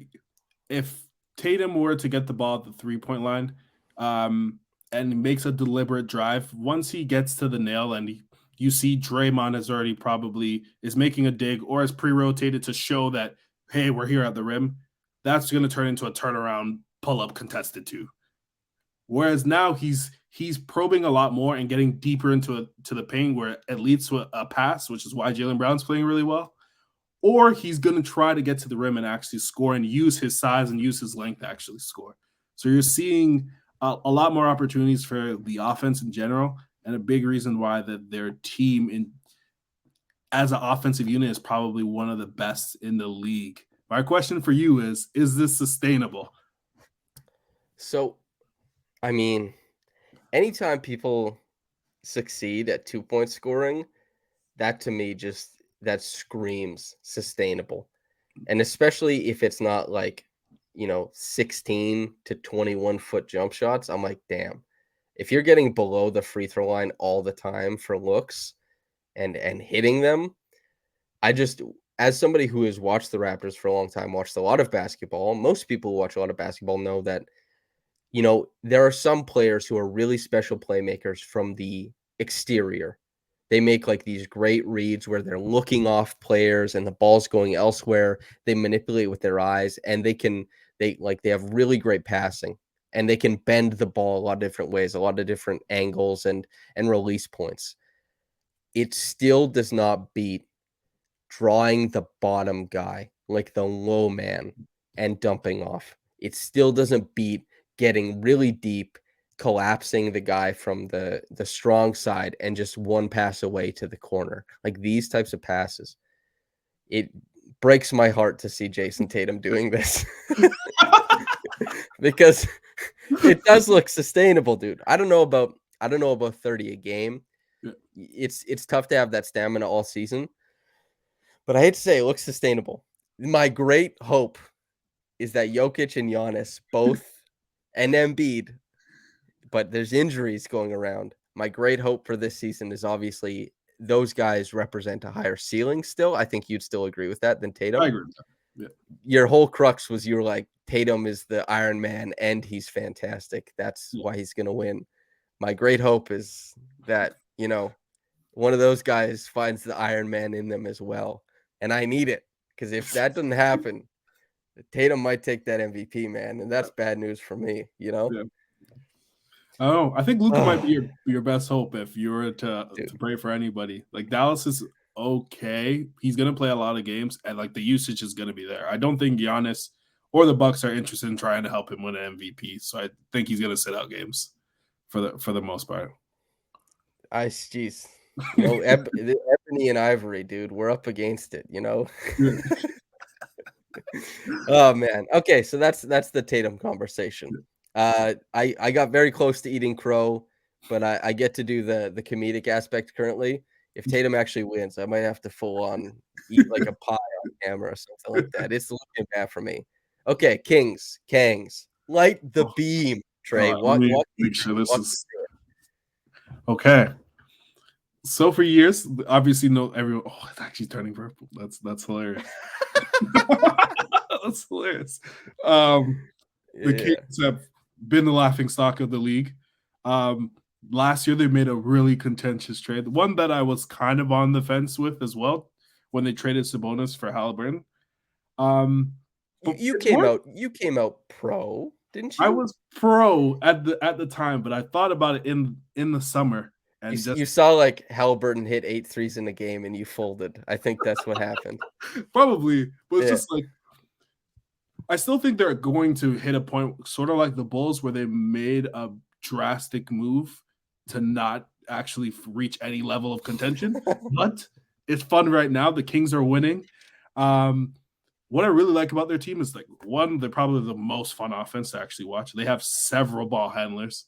if Tatum were to get the ball at the 3-point line, and makes a deliberate drive, once he gets to the nail and you see Draymond has already probably is making a dig or has pre-rotated to show that, hey, we're here at the rim, that's going to turn into a turnaround pull-up contested two. Whereas now he's probing a lot more and getting deeper into to the paint where it leads to a pass, which is why Jaylen Brown's playing really well. Or he's going to try to get to the rim and actually score and use his size and use his length to actually score. So you're seeing a lot more opportunities for the offense in general, and a big reason why that their team in as an offensive unit is probably one of the best in the league. My question for you is this sustainable? So, I mean, anytime people succeed at two-point scoring, that to me just that screams sustainable. And especially if it's not like, 16 to 21 foot jump shots, I'm like, damn. If you're getting below the free throw line all the time for looks and hitting them, I just as somebody who has watched the Raptors for a long time, watched a lot of basketball, most people who watch a lot of basketball know that, there are some players who are really special playmakers from the exterior. They make like these great reads where they're looking off players and the ball's going elsewhere. They manipulate with their eyes and they have really great passing and they can bend the ball a lot of different ways, a lot of different angles and release points. It still does not beat drawing the bottom guy, like the low man, and dumping off. It still doesn't beat getting really deep, collapsing the guy from the strong side and just one pass away to the corner. Like these types of passes. It breaks my heart to see Jayson Tatum doing this because it does look sustainable, dude. I don't know about 30 a game. Yeah, It's tough to have that stamina all season, but I hate to say it looks sustainable. My great hope is that Jokic and Giannis both and Embiid, but there's injuries going around. My great hope for this season is obviously those guys represent a higher ceiling still. I think you'd still agree with that than I Tatum. agree with that. Yeah. Your whole crux was you were like, Tatum is the Iron Man and he's fantastic. That's Yeah. why he's going to win. My great hope is that, one of those guys finds the Iron Man in them as well. And I need it because if that doesn't happen, Tatum might take that MVP, man. And Yeah. that's bad news for me, you know? Yeah. I don't know. I think Luka might be Oh, your best hope if you were to dude. pray for anybody. Like Dallas is okay. He's gonna play a lot of games, and like the usage is gonna be there. I don't think Giannis or the Bucks are interested in trying to help him win an MVP. So I think he's gonna sit out games for the most part. Jeez. The ebony and ivory, dude. We're up against it, you know? Yeah. Oh man. Okay, so that's the Tatum conversation. I got very close to eating crow, but I get to do the comedic aspect currently. If Tatum actually wins, I might have to full on eat like a pie on camera or something like that. It's looking bad for me. Okay, Kangs, light the beam, Trey. Let What me walk me make sure through it. this Walk me is through okay. So for years, obviously, no everyone. Oh, it's actually turning purple. That's hilarious. That's hilarious. The it. Kings have been the laughing stock of the league. Um, Last year they made a really contentious trade, one that I was kind of on the fence with as well when they traded Sabonis for Halliburton. Um, You but you it's came more out you came out pro, didn't I you? was pro at the time, but I thought about it in the summer You and s just you saw, like, Halliburton hit 8 threes in a game and you folded. I think that's what happened. probably, but it's Yeah. just like I still think they're going to hit a point sort of like the Bulls where they made a drastic move to not actually reach any level of contention, but it's fun right now. The Kings are winning. Um, what I really like about their team is like one, they're probably the most fun offense to actually watch. They have several ball handlers,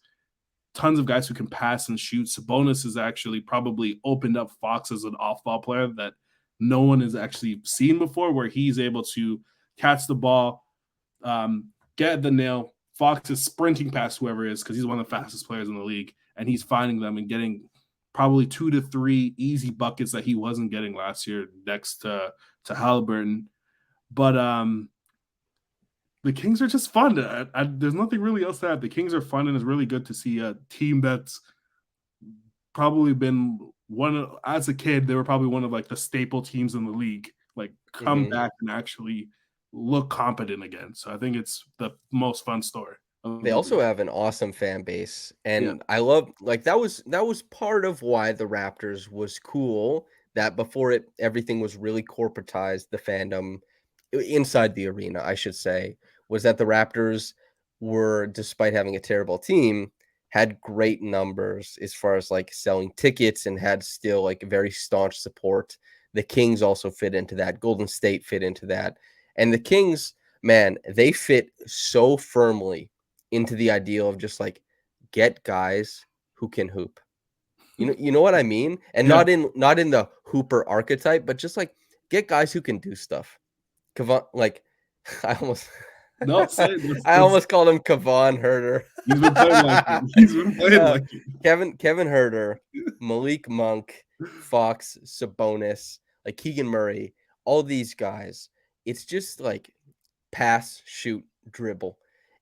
tons of guys who can pass and shoot. Sabonis has actually probably opened up Fox as an off-ball player that no one has actually seen before, where he's able to catch the ball, get the nail. Fox is sprinting past whoever it is because he's one of the fastest players in the league, and he's finding them and getting probably 2 to 3 easy buckets that he wasn't getting last year next to Halliburton. But the Kings are just fun. There's nothing really else to add. The Kings are fun, and it's really good to see a team that's probably been as a kid, they were probably one of like the staple teams in the league, like come Mhm. back and actually look competent again. So I think it's the most fun story of They the also league. have an awesome fan base, Yeah. and I love like, that was part of why the Raptors was cool, that before everything was really corporatized, the fandom inside the arena, I should say, was that the Raptors were, despite having a terrible team, had great numbers as far as, like, selling tickets and had still, like, very staunch support. The Kings also fit into that, Golden State fit into that, and the Kings, man, they fit so firmly into the ideal of just, like, get guys who can hoop. You know what I mean? And Yeah. not in the hooper archetype, but just, like, get guys who can do stuff. Kevon like, I almost No, say it. I almost called him Kevon Herter. He's been playing like it. He's been playing Uh, like it. Kevin Herter, Malik Monk, Fox, Sabonis, like, Keegan Murray, all these guys. It's just, like, pass, shoot, dribble.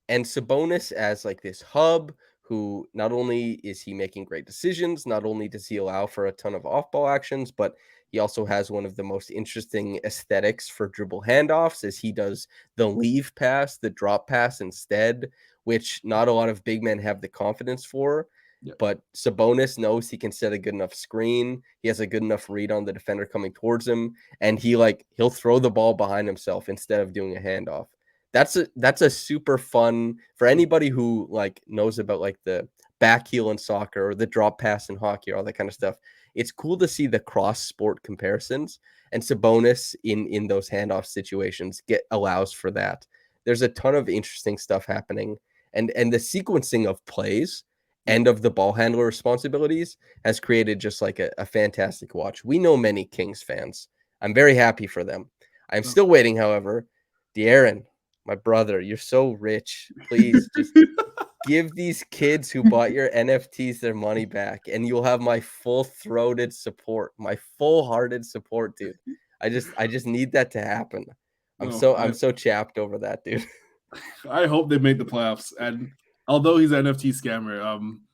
And Sabonis as like this hub who not only is he making great decisions, not only does he allow for a ton of off-ball actions, but he also has one of the most interesting aesthetics for dribble handoffs as he does the leave pass, the drop pass instead, which not a lot of big men have the confidence for. Yeah. But Sabonis knows he can set a good enough screen. He has a good enough read on the defender coming towards him, and he'll throw the ball behind himself instead of doing a handoff. That's a super fun for anybody who like knows about like the back heel in soccer or the drop pass in hockey or all that kind of stuff. It's cool to see the cross sport comparisons, and Sabonis in those handoff situations allows for that. There's a ton of interesting stuff happening, and the sequencing of plays Yeah. and of the ball handler responsibilities has created just like a fantastic watch. We know many Kings fans. I'm very happy for them. I'm No. still waiting, however. De'Aaron, my brother, you're so rich. Please just give these kids who bought your NFTs their money back, and you'll have my full-throated support, my full-hearted support, dude. I just need that to happen. I'm No, so I'm so chapped over that, dude. I hope they make the playoffs. And although he's an NFT scammer,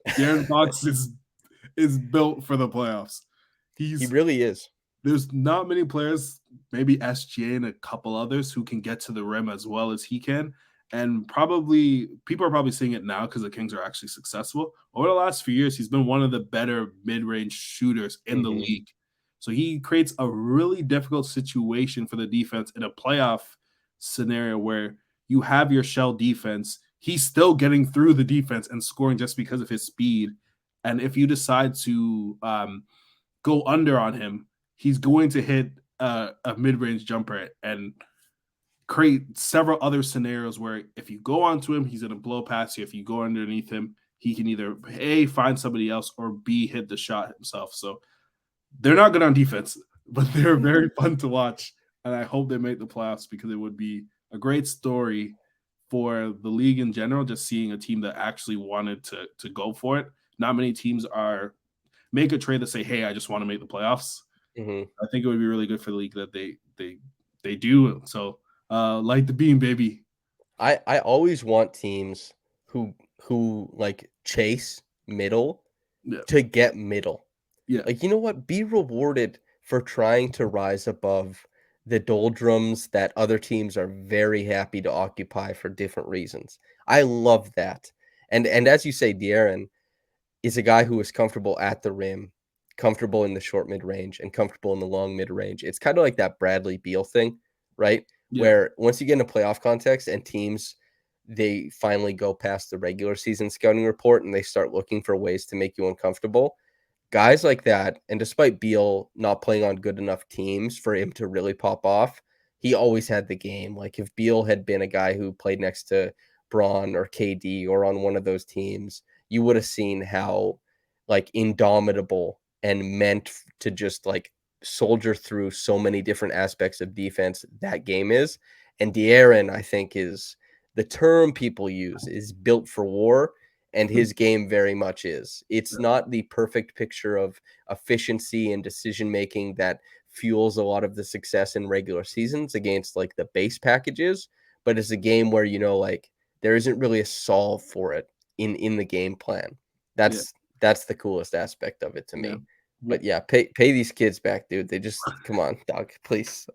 Darren Fox is built for the playoffs. He He's really is. There's not many players, maybe SGA and a couple others, who can get to the rim as well as he can. And probably people are probably seeing it now because the Kings are actually successful. Over the last few years, he's been one of the better mid-range shooters in the Mhm. league. So he creates a really difficult situation for the defense in a playoff scenario where you have your shell defense. He's still getting through the defense and scoring just because of his speed. And if you decide to go under on him, he's going to hit a mid-range jumper and create several other scenarios where if you go onto him, he's going to blow past you. If you go underneath him, he can either A, find somebody else, or B, hit the shot himself. So they're not good on defense, but they're very fun to watch. And I hope they make the playoffs because it would be a great story for the league in general, just seeing a team that actually wanted to go for it. Not many teams are make a trade that say, "Hey, I just want to make the playoffs." Mhm. I think it would be really good for the league that they do. So, like the beam, baby. I always want teams who like chase middle Yeah, to get middle. yeah, Like, you know what? Be rewarded for trying to rise above the doldrums that other teams are very happy to occupy for different reasons. I love that. And as you say, De'Aaron is a guy who is comfortable at the rim, comfortable in the short mid range, and comfortable in the long mid range. It's kind of like that Bradley Beal thing, right? yeah, Where once you get in a playoff context and teams they finally go past the regular season scouting report and they start looking for ways to make you uncomfortable. Guys like that, and despite Beal not playing on good enough teams for him to really pop off, he always had the game. Like if Beal had been a guy who played next to Braun or KD or on one of those teams, you would have seen how like indomitable and meant to just like soldier through so many different aspects of defense that game is. And De'Aaron, I think, is the term people use is built for war, and his game very much is. It's not the perfect picture of efficiency and decision making that fuels a lot of the success in regular seasons against like the base packages, but it's a game where like there isn't really a solve for it in the game plan. Yeah, That's the coolest aspect of it to yeah. me. But yeah, pay these kids back, dude. They just come on, dog, please.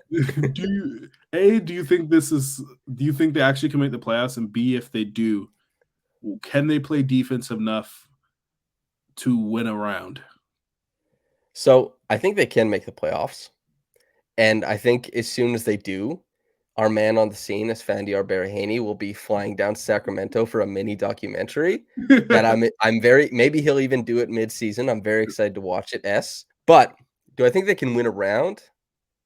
Do you think do you think they actually can make the playoffs? And B, if they do, can they play defense enough to win a round? So I think they can make the playoffs. And I think as soon as they do, our man on the scene, as Fandiar Barahani, will be flying down to Sacramento for a mini documentary that I'm very maybe he'll even do it mid-season. I'm very excited to watch it. But do I think they can win a round?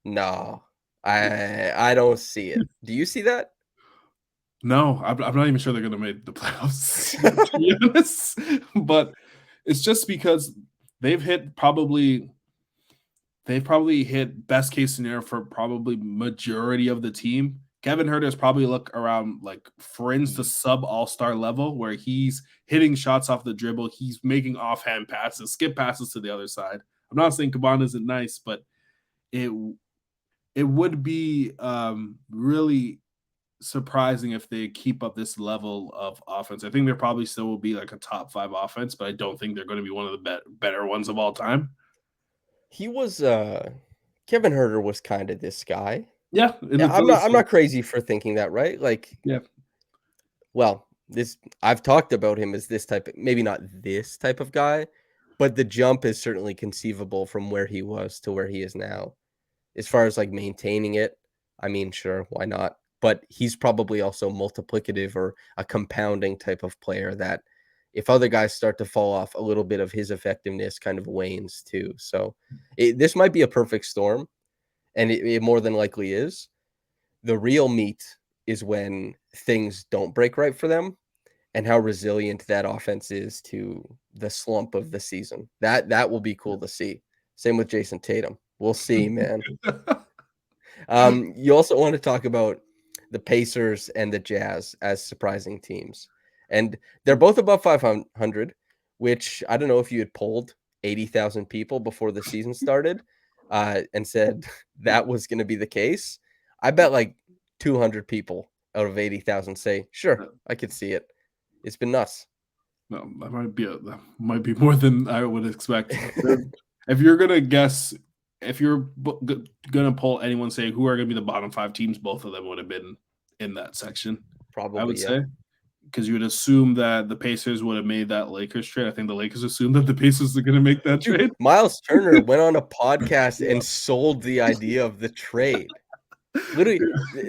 No. I don't see it. Do you see that? No, I'm not even sure they're gonna make the playoffs, to be honest. But it's just because they've hit probably they've probably hit best case scenario for probably majority of the team. Kevin Huerter has probably look around like fringe to sub all-star level where he's hitting shots off the dribble, he's making offhand passes, skip passes to the other side. I'm not saying Caban isn't nice, but it it would be really surprising if they keep up this level of offense. I think there probably still will be like a top 5 offense, but I don't think they're going to be one of the better ones of all time. He was Kevin Herter was kind of this guy. Yeah, in the Yeah, I'm Phillies. not I'm not crazy for thinking that, right? Like, Yeah, well, this I've talked about him as this type of, maybe not this type of guy, but the jump is certainly conceivable from where he was to where he is now. As far as like maintaining it, I mean, sure, why not? But he's probably also multiplicative or a compounding type of player that if other guys start to fall off, a little bit of his effectiveness kind of wanes too. So this might be a perfect storm, and it more than likely is. The real meat is when things don't break right for them and how resilient that offense is to the slump of the season. That will be cool to see. Same with Jayson Tatum. We'll see, man. You also want to talk about the Pacers and the Jazz as surprising teams. And they're both above 500, which I don't know if you had polled 80,000 people before the season started and said that was going to be the case. I bet like 200 people out of 80,000 say, sure, I could see it. It's been nuts. no, that might be more than I would expect. If you're gonna guess, if you're gonna poll anyone saying who are gonna be the bottom 5 teams, both of them would have been in that section. I would Probably, yeah. say because you would assume that the Pacers would have made that Lakers trade. I think the Lakers assume that the Pacers are going to make that Dude, trade. Miles Turner went on a podcast Yeah. and sold the idea of the trade. Literally,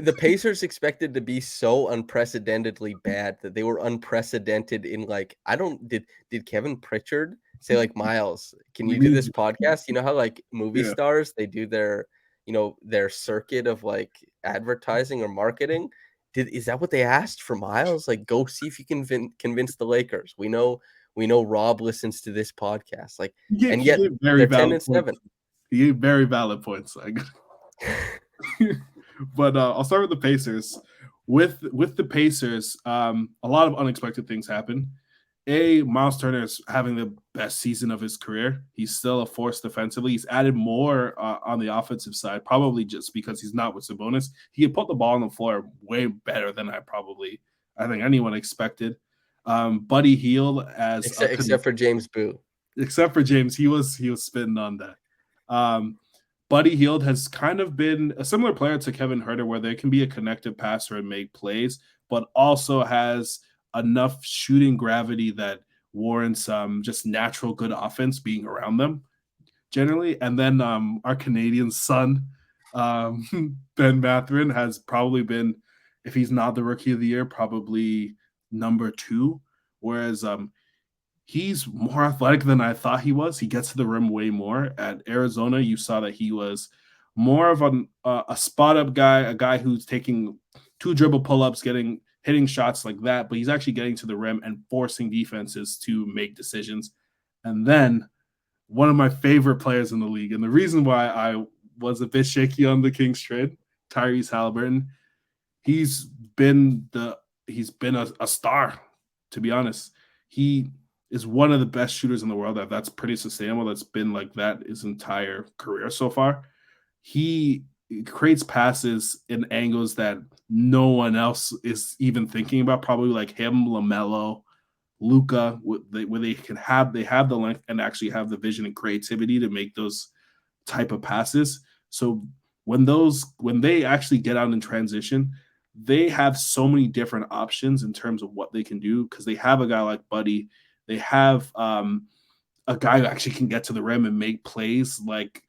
the Pacers expected to be so unprecedentedly bad that they were unprecedented in like I don't did Kevin Pritchard say like Miles, can We you do need this you. podcast? You know how like movie Yeah. stars they do their their circuit of like advertising or marketing. Is that what they asked for Miles? Like go see if you can convince the Lakers. We know Rob listens to this podcast. Like and He yet gave very they're 10 valid and points. 7. He gave very valid points. But I'll start with the Pacers. With the Pacers, a lot of unexpected things happen. Miles Turner is having the best season of his career. He's still a force defensively. He's added more on the offensive side, probably just because he's not with Sabonis. He can put the ball on the floor way better than I think anyone expected. Buddy Hield as Except for James Boo. except for James, he was spitting on that. Buddy Hield has kind of been a similar player to Kevin Huerter, where they can be a connective passer and make plays, but also has enough shooting gravity that warrants just natural good offense being around them generally. And then our Canadian son, Ben Mathurin, has probably been if he's not the rookie of the year, probably number two. Whereas he's more athletic than I thought he was. He gets to the rim way more. At Arizona, you saw that he was more of a spot up guy, a guy who's taking two dribble pull ups, hitting shots like that, but he's actually getting to the rim and forcing defenses to make decisions. And then one of my favorite players in the league, and the reason why I was a bit shaky on the Kings trade, Tyrese Halliburton. He's been a star, to be honest. He is one of the best shooters in the world. That's pretty sustainable. That's been like that his entire career so far. He creates passes in angles that no one else is even thinking about. Probably like him, Lamelo, Luca, where they have the length and actually have the vision and creativity to make those type of passes. So when they actually get out in transition, they have so many different options in terms of what they can do because they have a guy like Buddy. They have a guy who actually can get to the rim and make plays like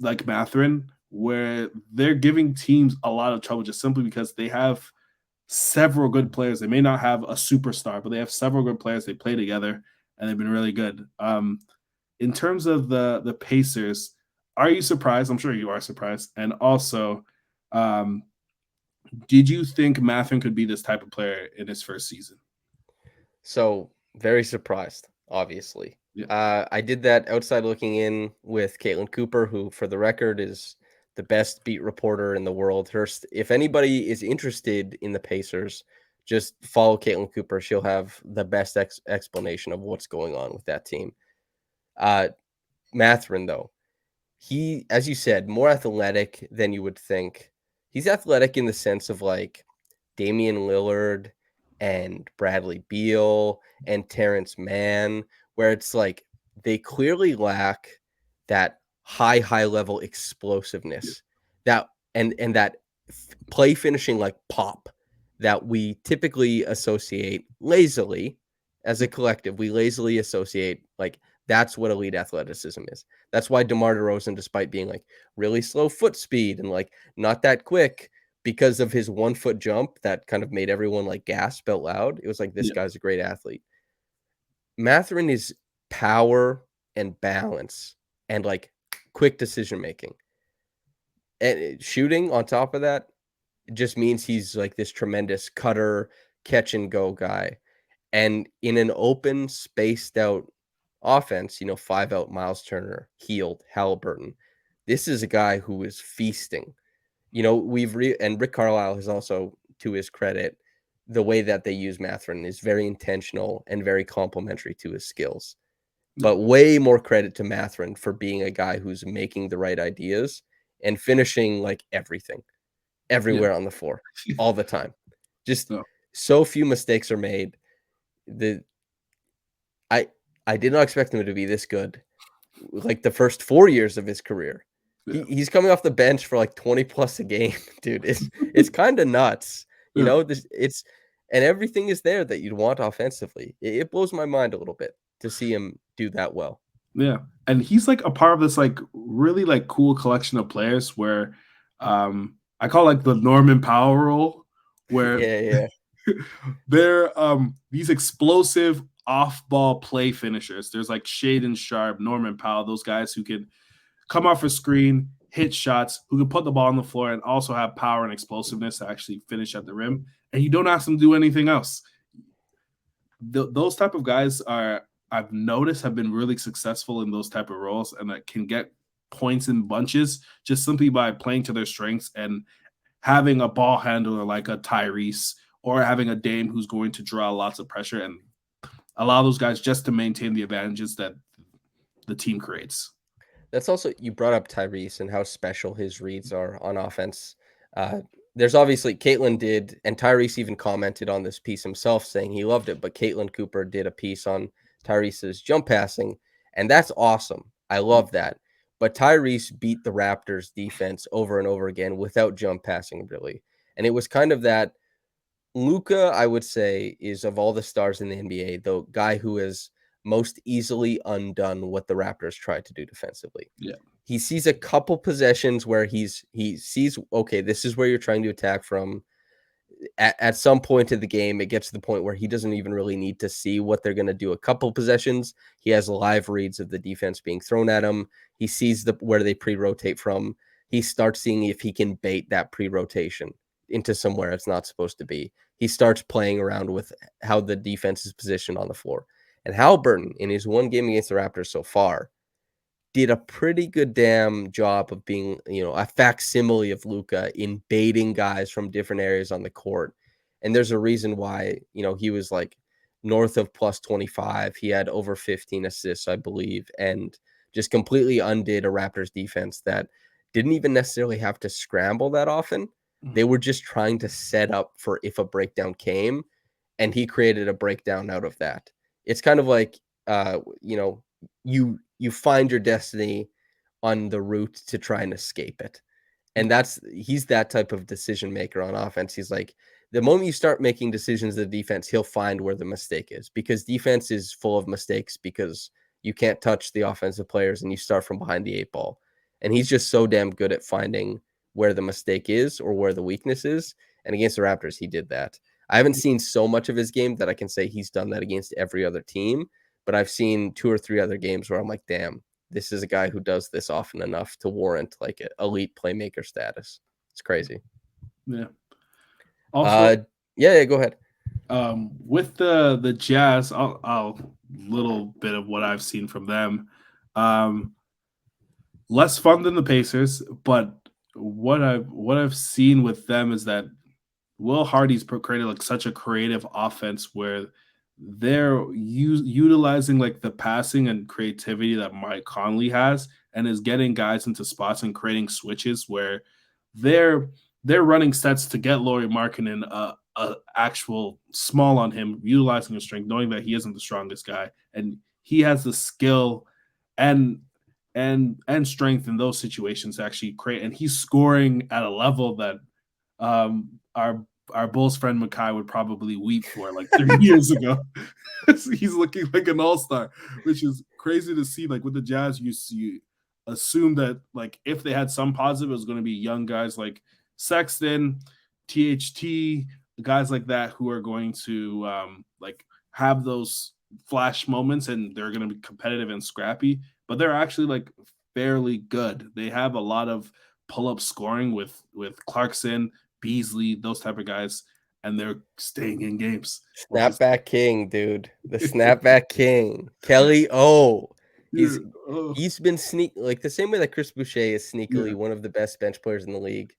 Matherin, where they're giving teams a lot of trouble just simply because they have several good players. They may not have a superstar, but they have several good players. They play together and they've been really good. In terms of the Pacers, are you surprised? I'm sure you are surprised. And also, um, did you think Mathen could be this type of player in his first season? So very surprised, obviously. Yeah. I did that outside looking in with Caitlin Cooper, who, for the record, is the best beat reporter in the world. If anybody is interested in the Pacers, just follow Caitlin Cooper. She'll have the best explanation of what's going on with that team. Matherin, though, he, as you said, more athletic than you would think. He's athletic in the sense of like Damian Lillard and Bradley Beal and Terrence Mann, where it's like they clearly lack that high level Yeah. explosiveness that and that play finishing like pop that we typically associate lazily as a Yeah. collective. We lazily associate like that's what elite athleticism is. That's why DeMar DeRozan, despite being like really slow foot speed and like not that quick, because of his 1 foot jump that kind of made everyone like gasp out loud. It was like, this Yeah. guy's a great athlete. Matherin is power and balance and like quick decision making. And shooting on top of that just means he's like this tremendous cutter, catch and go guy. And in an open, spaced out offense, 5 out Miles Turner, Healed, Halliburton. This is a guy who is feasting. And Rick Carlisle has also, to his credit, the way that they use Matherin is very intentional and very complimentary to his skills. Yeah. But way more credit to Matherin for being a guy who's making the right ideas and finishing like everything, Yeah. everywhere on the floor, all the time. Just No. so few mistakes are made. The I I did not expect him to be this good. Like the first 4 years of his career. Yeah. He's coming off the bench for like 20 plus a game, dude. It's kind of nuts. Yeah. It's and everything is there that you'd want offensively. It blows my mind a little bit to see him do that well. Yeah. And he's like a part of this like really like cool collection of players where I call like the Norman Powell role where Yeah, yeah. they're these explosive off-ball play finishers. There's like Shaden Sharp, Norman Powell, those guys who can come off a screen, hit shots, who can put the ball on the floor and also have power and explosiveness to actually finish at the rim. And you don't ask them to do anything else. Those type of guys are I've noticed have been really successful in those type of roles and that can get points in bunches just simply by playing to their strengths and having a ball handler like a Tyrese or having a Dame who's going to draw lots of pressure and allow those guys just to maintain the advantages that the team creates. That's also, you brought up Tyrese and how special his reads are on offense. Uh, there's obviously Caitlin did, and Tyrese even commented on this piece himself saying he loved it. But Caitlin Cooper did a piece on Tyrese's jump passing, and that's awesome. I love that. But Tyrese beat the Raptors defense over and over again without jump passing, really. And it was kind of that Luca, I would say, is of all the stars in the NBA, the guy who has most easily undone what the Raptors tried to do defensively. Yeah. He sees a couple possessions where he sees, okay, this is where you're trying to attack from. at some point in the game, it gets to the point where he doesn't even really need to see what they're going to do a couple possessions. He has live reads of the defense being thrown at him. He sees where they pre-rotate from. He starts seeing if he can bait that pre-rotation into somewhere it's not supposed to be. He starts playing around with how the defense is positioned on the floor. And Halliburton, in his one game against the Raptors so far, did a pretty good damn job of being, a facsimile of Luka in baiting guys from different areas on the court. And there's a reason why, he was like north of plus 25. He had over 15 assists, I believe, and just completely undid a Raptors defense that didn't even necessarily have to scramble that often. They Mhm. were just trying to set up for if a breakdown came, and he created a breakdown out of that. It's kind of like, you find your destiny on the route to try and escape it. And he's that type of decision maker on offense. He's like, the moment you start making decisions in the defense, he'll find where the mistake is, because defense is full of mistakes because you can't touch the offensive players and you start from behind the eight ball. And he's just so damn good at finding where the mistake is or where the weakness is. And against the Raptors, he did that. I haven't seen so much of his game that I can say he's done that against every other team, but I've seen 2 or 3 other games where I'm like, "Damn, this is a guy who does this often enough to warrant, like, a elite playmaker status." It's crazy. Yeah. Also, Uh, yeah, go ahead. with the Jazz, I'll little bit of what I've seen from them. Um, Less fun than the Pacers, but what I've seen with them is that Will Hardy's created like such a creative offense where they're utilizing like the passing and creativity that Mike Conley has, and is getting guys into spots and creating switches where they're they're running sets to get Laurie Markkinen a actual small on him, utilizing his strength, knowing that he isn't the strongest guy, and he has the skill and and strength in those situations to actually create. And he's scoring at a level that um, our Bulls friend Makai would probably weep for like 3 years ago. He's looking like an all-star, which is crazy to see. Like with the Jazz, you assume that like if they had some positive, it was going to be young guys like Sexton, THT, guys like that who are going to like have those flash moments and they're going to be competitive and scrappy. But they're actually like fairly good. They have a lot of pull-up scoring with Clarkson, Beasley, those type of guys, and they're staying in games, which is Snapback king, dude. The snapback king. Kelly O. yeah, He's oh, he's been like the same way that Chris Boucher is sneakily yeah, one of the best bench players in the league.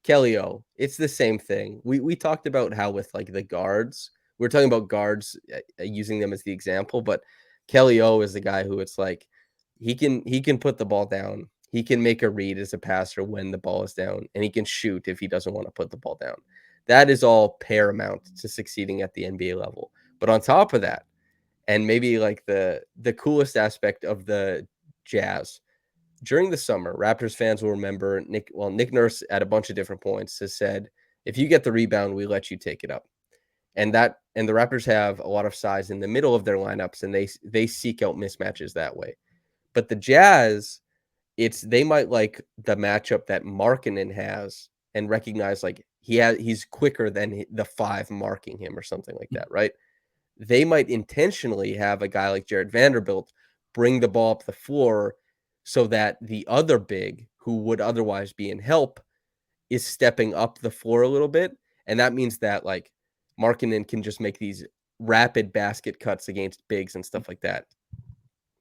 Kelly O, it's the same thing. We talked about how with like the guards, we're talking about guards using them as the example, but Kelly O is the guy who it's like he can put the ball down. He can make a read as a passer when the ball is down, and he can shoot if he doesn't want to put the ball down. That is all paramount to succeeding at the NBA level. But on top of that, and maybe like the coolest aspect of the Jazz during the summer, Raptors fans will remember Nick Nurse at a bunch of different points has said, if you get the rebound, we let you take it up. And the Raptors have a lot of size in the middle of their lineups, and they seek out mismatches that way. But the Jazz, they might like the matchup that Markkinen has and recognize like he's quicker than the five marking him or something like that, right? They might intentionally have a guy like Jared Vanderbilt bring the ball up the floor so that the other big who would otherwise be in help is stepping up the floor a little bit. And that means that like Markkinen can just make these rapid basket cuts against bigs and stuff like that.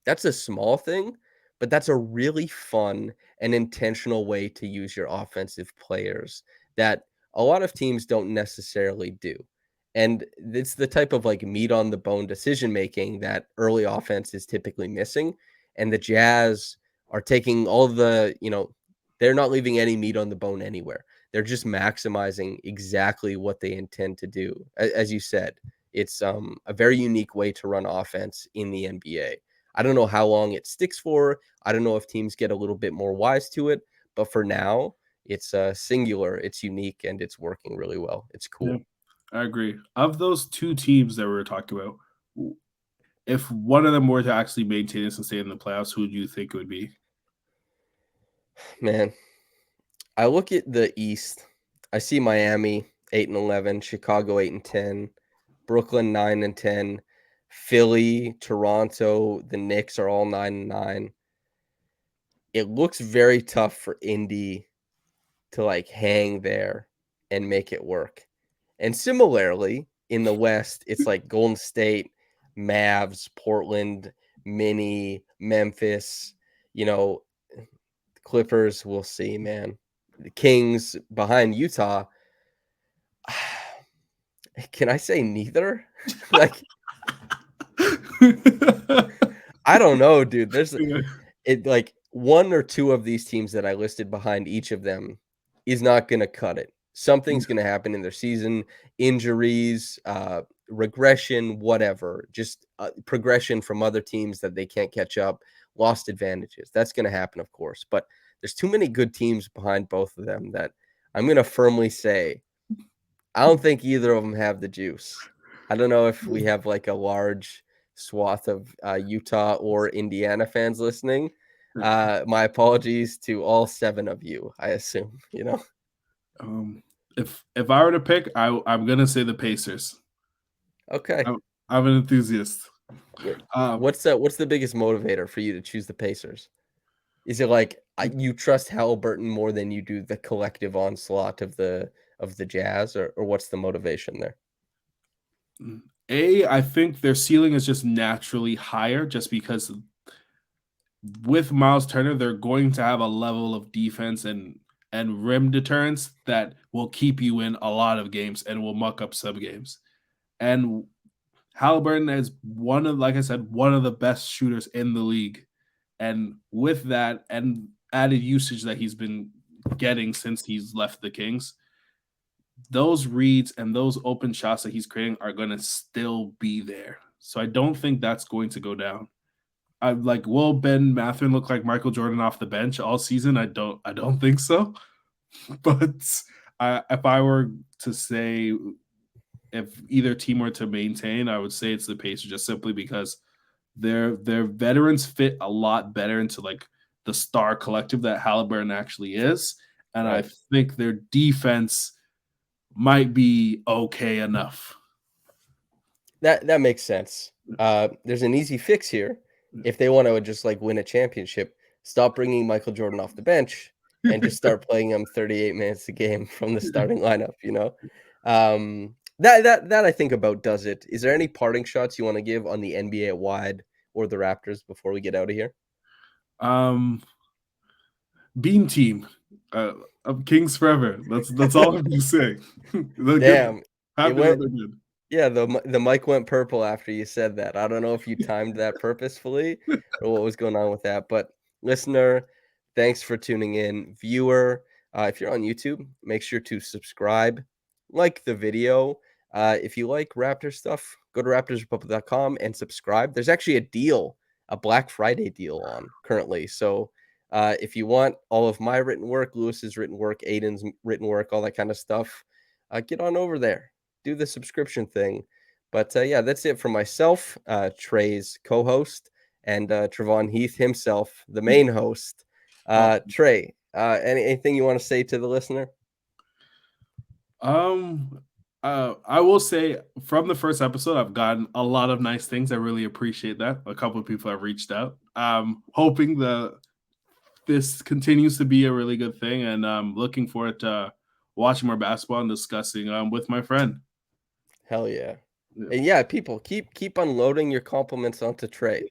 That's a small thing, but that's a really fun and intentional way to use your offensive players that a lot of teams don't necessarily do. And it's the type of like meat on the bone decision making that early offense is typically missing. And the Jazz are taking all they're not leaving any meat on the bone anywhere. They're just maximizing exactly what they intend to do. As you said, it's a very unique way to run offense in the NBA. I don't know how long it sticks for. I don't know if teams get a little bit more wise to it, but for now, it's singular, it's unique, and it's working really well. It's yeah, cool. I agree. Of those two teams that we were talking about, if one of them were to actually maintain this and stay in the playoffs, who do you think it would be? Man, I look at the East. I see Miami 8-11, Chicago 8-10, Brooklyn 9-10, Philly, Toronto, the Knicks are all 9-9. It looks very tough for Indy to like hang there and make it work. And similarly, in the West, it's like Golden State, Mavs, Portland, Mini, Memphis, you know, Clippers, we'll see, man. The Kings behind Utah. Can I say neither? Like, I don't know, dude. There's Yeah. it like one or two of these teams that I listed behind each of them is not going to cut it. Something's going to happen in their season, injuries, regression, whatever, just progression from other teams that they can't catch up, lost advantages. That's going to happen, of course. But there's too many good teams behind both of them that I'm going to firmly say I don't think either of them have the juice. I don't know if we have like a large swath of Utah or Indiana fans listening. My apologies to all 7 of you, I assume, you know? Um, if I were to pick, I'm gonna say the Pacers. Okay. I'm an enthusiast. Wait, Um, what's the biggest motivator for you to choose the Pacers? Is it like you trust Halliburton more than you do the collective onslaught of the Jazz, or what's the motivation there? I think their ceiling is just naturally higher, just because with Miles Turner, they're going to have a level of defense and rim deterrence that will keep you in a lot of games and will muck up sub games. And Halliburton is one of, like I said, one of the best shooters in the league. And with that and added usage that he's been getting since he's left the Kings, those reads and those open shots that he's creating are going to still be there. So I don't think that's going to go down. I like, will Ben Mathurin look like Michael Jordan off the bench all season? I don't think so. But if I were to say if either team were to maintain, I would say it's the Pacers, just simply because their veterans fit a lot better into like the star collective that Halliburton actually is, and I Right. think their defense might be okay enough. That makes sense. There's an easy fix here. If they want to just like win a championship, stop bringing Michael Jordan off the bench and just start playing him 38 minutes a game from the starting lineup. That I think about does it. Is there any parting shots you want to give on the NBA wide or the Raptors before we get out of here? um, Beam team, of Kings forever. That's all I'm gonna say. They're good. Damn, it Happy that went. they're good. Yeah, the mic went purple after you said that. I don't know if you timed that purposefully or what was going on with that, but listener, thanks for tuning in. Viewer, if you're on YouTube, make sure to subscribe, like the video. If you like Raptor stuff, go to raptorsrepublic.com and subscribe. There's actually a deal, a Black Friday deal on currently. So if you want all of my written work, Lewis's written work, Aiden's written work, all that kind of stuff, get on over there, do the subscription thing. But yeah, that's it for myself, Trey's co-host, and Trevon Heath himself, the main host. Awesome. Trey, anything you want to say to the listener? Um, I will say from the first episode, I've gotten a lot of nice things. I really appreciate that. A couple of people have reached out. Hoping that this continues to be a really good thing, and looking forward to watching more basketball and discussing with my friend. Hell yeah. Yeah. And yeah, people keep unloading your compliments onto Trey.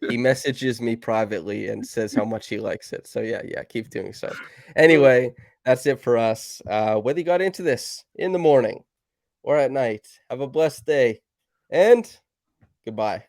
He messages me privately and says how much he likes it. So yeah, keep doing so. Anyway, that's it for us. Whether you got into this in the morning or at night, have a blessed day and goodbye.